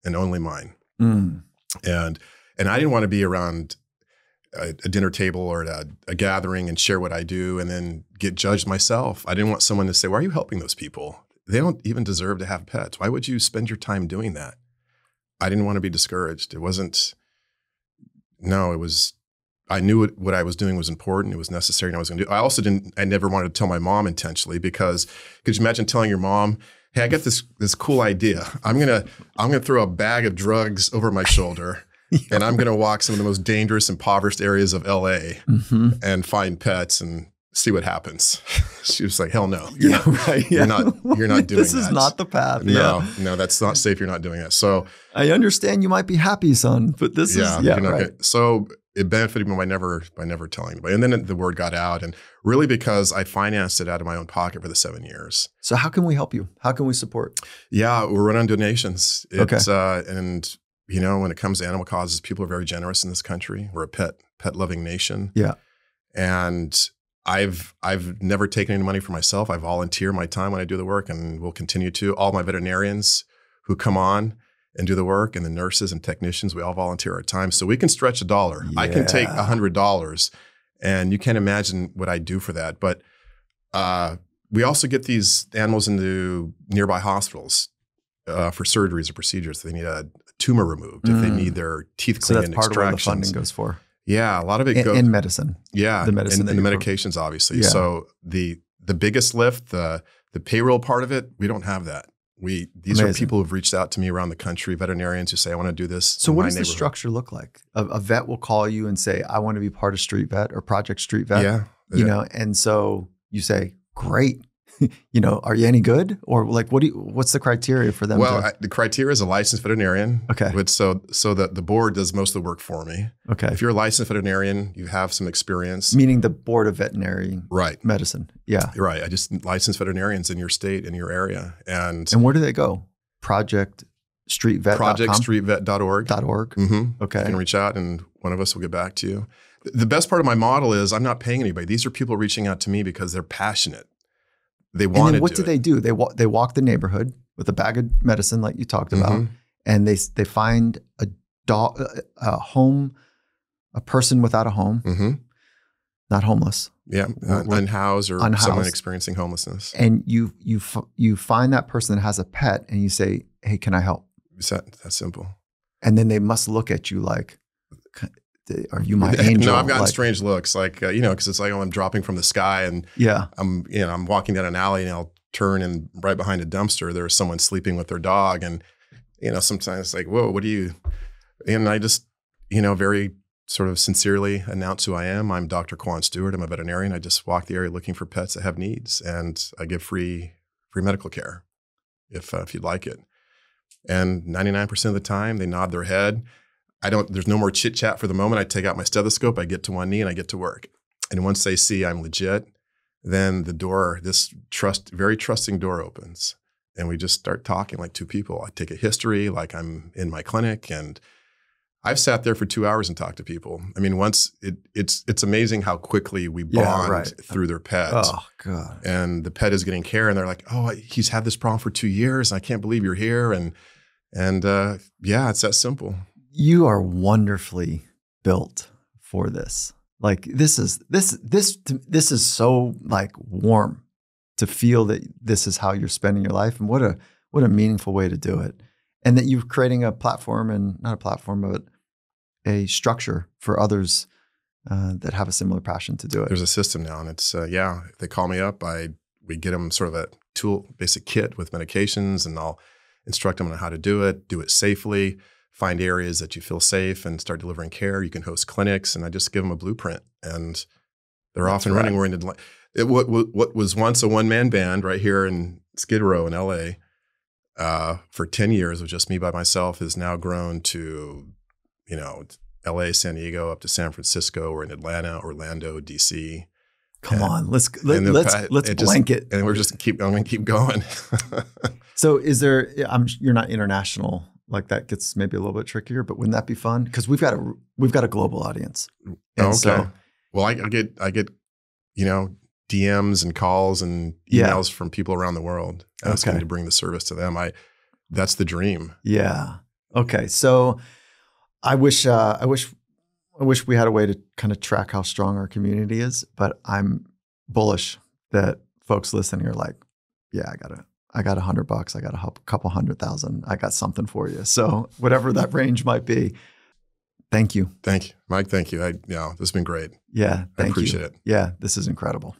and only mine. And I didn't want to be around a dinner table or at a gathering and share what I do and then get judged myself. I didn't want someone to say, "Why are you helping those people? They don't even deserve to have pets. Why would you spend your time doing that?" I didn't want to be discouraged. I knew what I was doing was important. It was necessary, and I was going to do it. I never wanted to tell my mom intentionally, because could you imagine telling your mom, "Hey, I got this cool idea. I'm going to throw a bag of drugs over my shoulder and I'm going to walk some of the most dangerous, impoverished areas of LA and find pets and see what happens." She was like, "Hell no. You're not doing that. This is not the path." No, that's not safe. You're not doing that. So I understand you might be happy, son, but this is right. So it benefited me by never telling anybody. And then the word got out, and really because I financed it out of my own pocket for the 7 years. So how can we help you? How can we support? Yeah, we're running donations. Okay. And when it comes to animal causes, people are very generous in this country. We're a pet loving nation. Yeah. And I've never taken any money for myself. I volunteer my time when I do the work, and will continue to. All my veterinarians who come on and do the work, and the nurses and technicians, we all volunteer our time. So we can stretch $1. Yeah. I can take $100, and you can't imagine what I do for that. But we also get these animals into nearby hospitals for surgeries or procedures. They need a tumor removed, if they need their teeth cleaned and extractions. So that's part of where the funding goes for. Yeah, a lot of it goes in medicine. Yeah, the medicine and the medications, obviously. Yeah. So the biggest lift, the payroll part of it, we don't have that. These are people who've reached out to me around the country, veterinarians who say, "I want to do this." So what does the structure look like? A vet will call you and say, "I want to be part of Street Vet or Project Street Vet." Yeah. And so you say, "Great." Are you any good? Or like, what's the criteria for them? Well, the criteria is a licensed veterinarian. Okay. So that the board does most of the work for me. Okay. If you're a licensed veterinarian, you have some experience. Meaning the board of veterinary medicine. Yeah. You're right. I just licensed veterinarians in your state, in your area. And where do they go? ProjectStreetVet.com? ProjectStreetVet.org. .org. Okay. You can reach out, and one of us will get back to you. The best part of my model is I'm not paying anybody. These are people reaching out to me because they're passionate. They want to do it. And then what do they do? They walk the neighborhood with a bag of medicine, like you talked about, and they find a dog, a person without a home, not homeless. Yeah, unhoused or someone experiencing homelessness. And you find that person that has a pet, and you say, "Hey, can I help?" It's that simple. And then they must look at you like, "Are you my angel?" No, I've gotten strange looks, like because it's like, I'm dropping from the sky, and I'm walking down an alley, and I'll turn, and right behind a dumpster there's someone sleeping with their dog, and sometimes it's like, "Whoa, what do you?" And I just very sort of sincerely announce who I am. I'm Dr. Kwane Stewart. I'm a veterinarian. I just walk the area looking for pets that have needs, and I give free medical care if you'd like it. And 99% of the time, they nod their head. There's no more chit chat for the moment. I take out my stethoscope, I get to one knee, and I get to work. And once they see I'm legit, then the door, this very trusting door opens. and we just start talking like two people. I take a history like I'm in my clinic, and I've sat there for 2 hours and talked to people. I mean, it's amazing how quickly we bond through their pet. Oh God! And the pet is getting care, and they're like, "Oh, he's had this problem for 2 years. And I can't believe you're here." And yeah, it's that simple. You are wonderfully built for this. Like this is so like warm to feel that this is how you're spending your life, and what a meaningful way to do it, and that you're creating a platform, and not a platform, but a structure for others that have a similar passion to do it. There's a system now, and it's if they call me up, we get them sort of a basic kit with medications, and I'll instruct them on how to do it safely, find areas that you feel safe, and start delivering care. You can host clinics, and I just give them a blueprint, and they're off and running. We're in what was once a one-man band right here in Skid Row in LA for 10 years with just me by myself has now grown to, LA, San Diego, up to San Francisco. We're in Atlanta, Orlando, DC. Come on, let's blanket. And we're just I'm going to keep going. So you're not international, like that gets maybe a little bit trickier, but wouldn't that be fun? Because we've got a global audience. And okay. Well, I get DMs and calls and emails from people around the world asking me to bring the service to them. That's the dream. Yeah. Okay. So I wish we had a way to kind of track how strong our community is, but I'm bullish that folks listening are like, yeah, I got $100. I got a couple 100,000. I got something for you. So whatever that range might be. Thank you. Thank you, Mike. Thank you. This has been great. Yeah. I appreciate it. Yeah. This is incredible.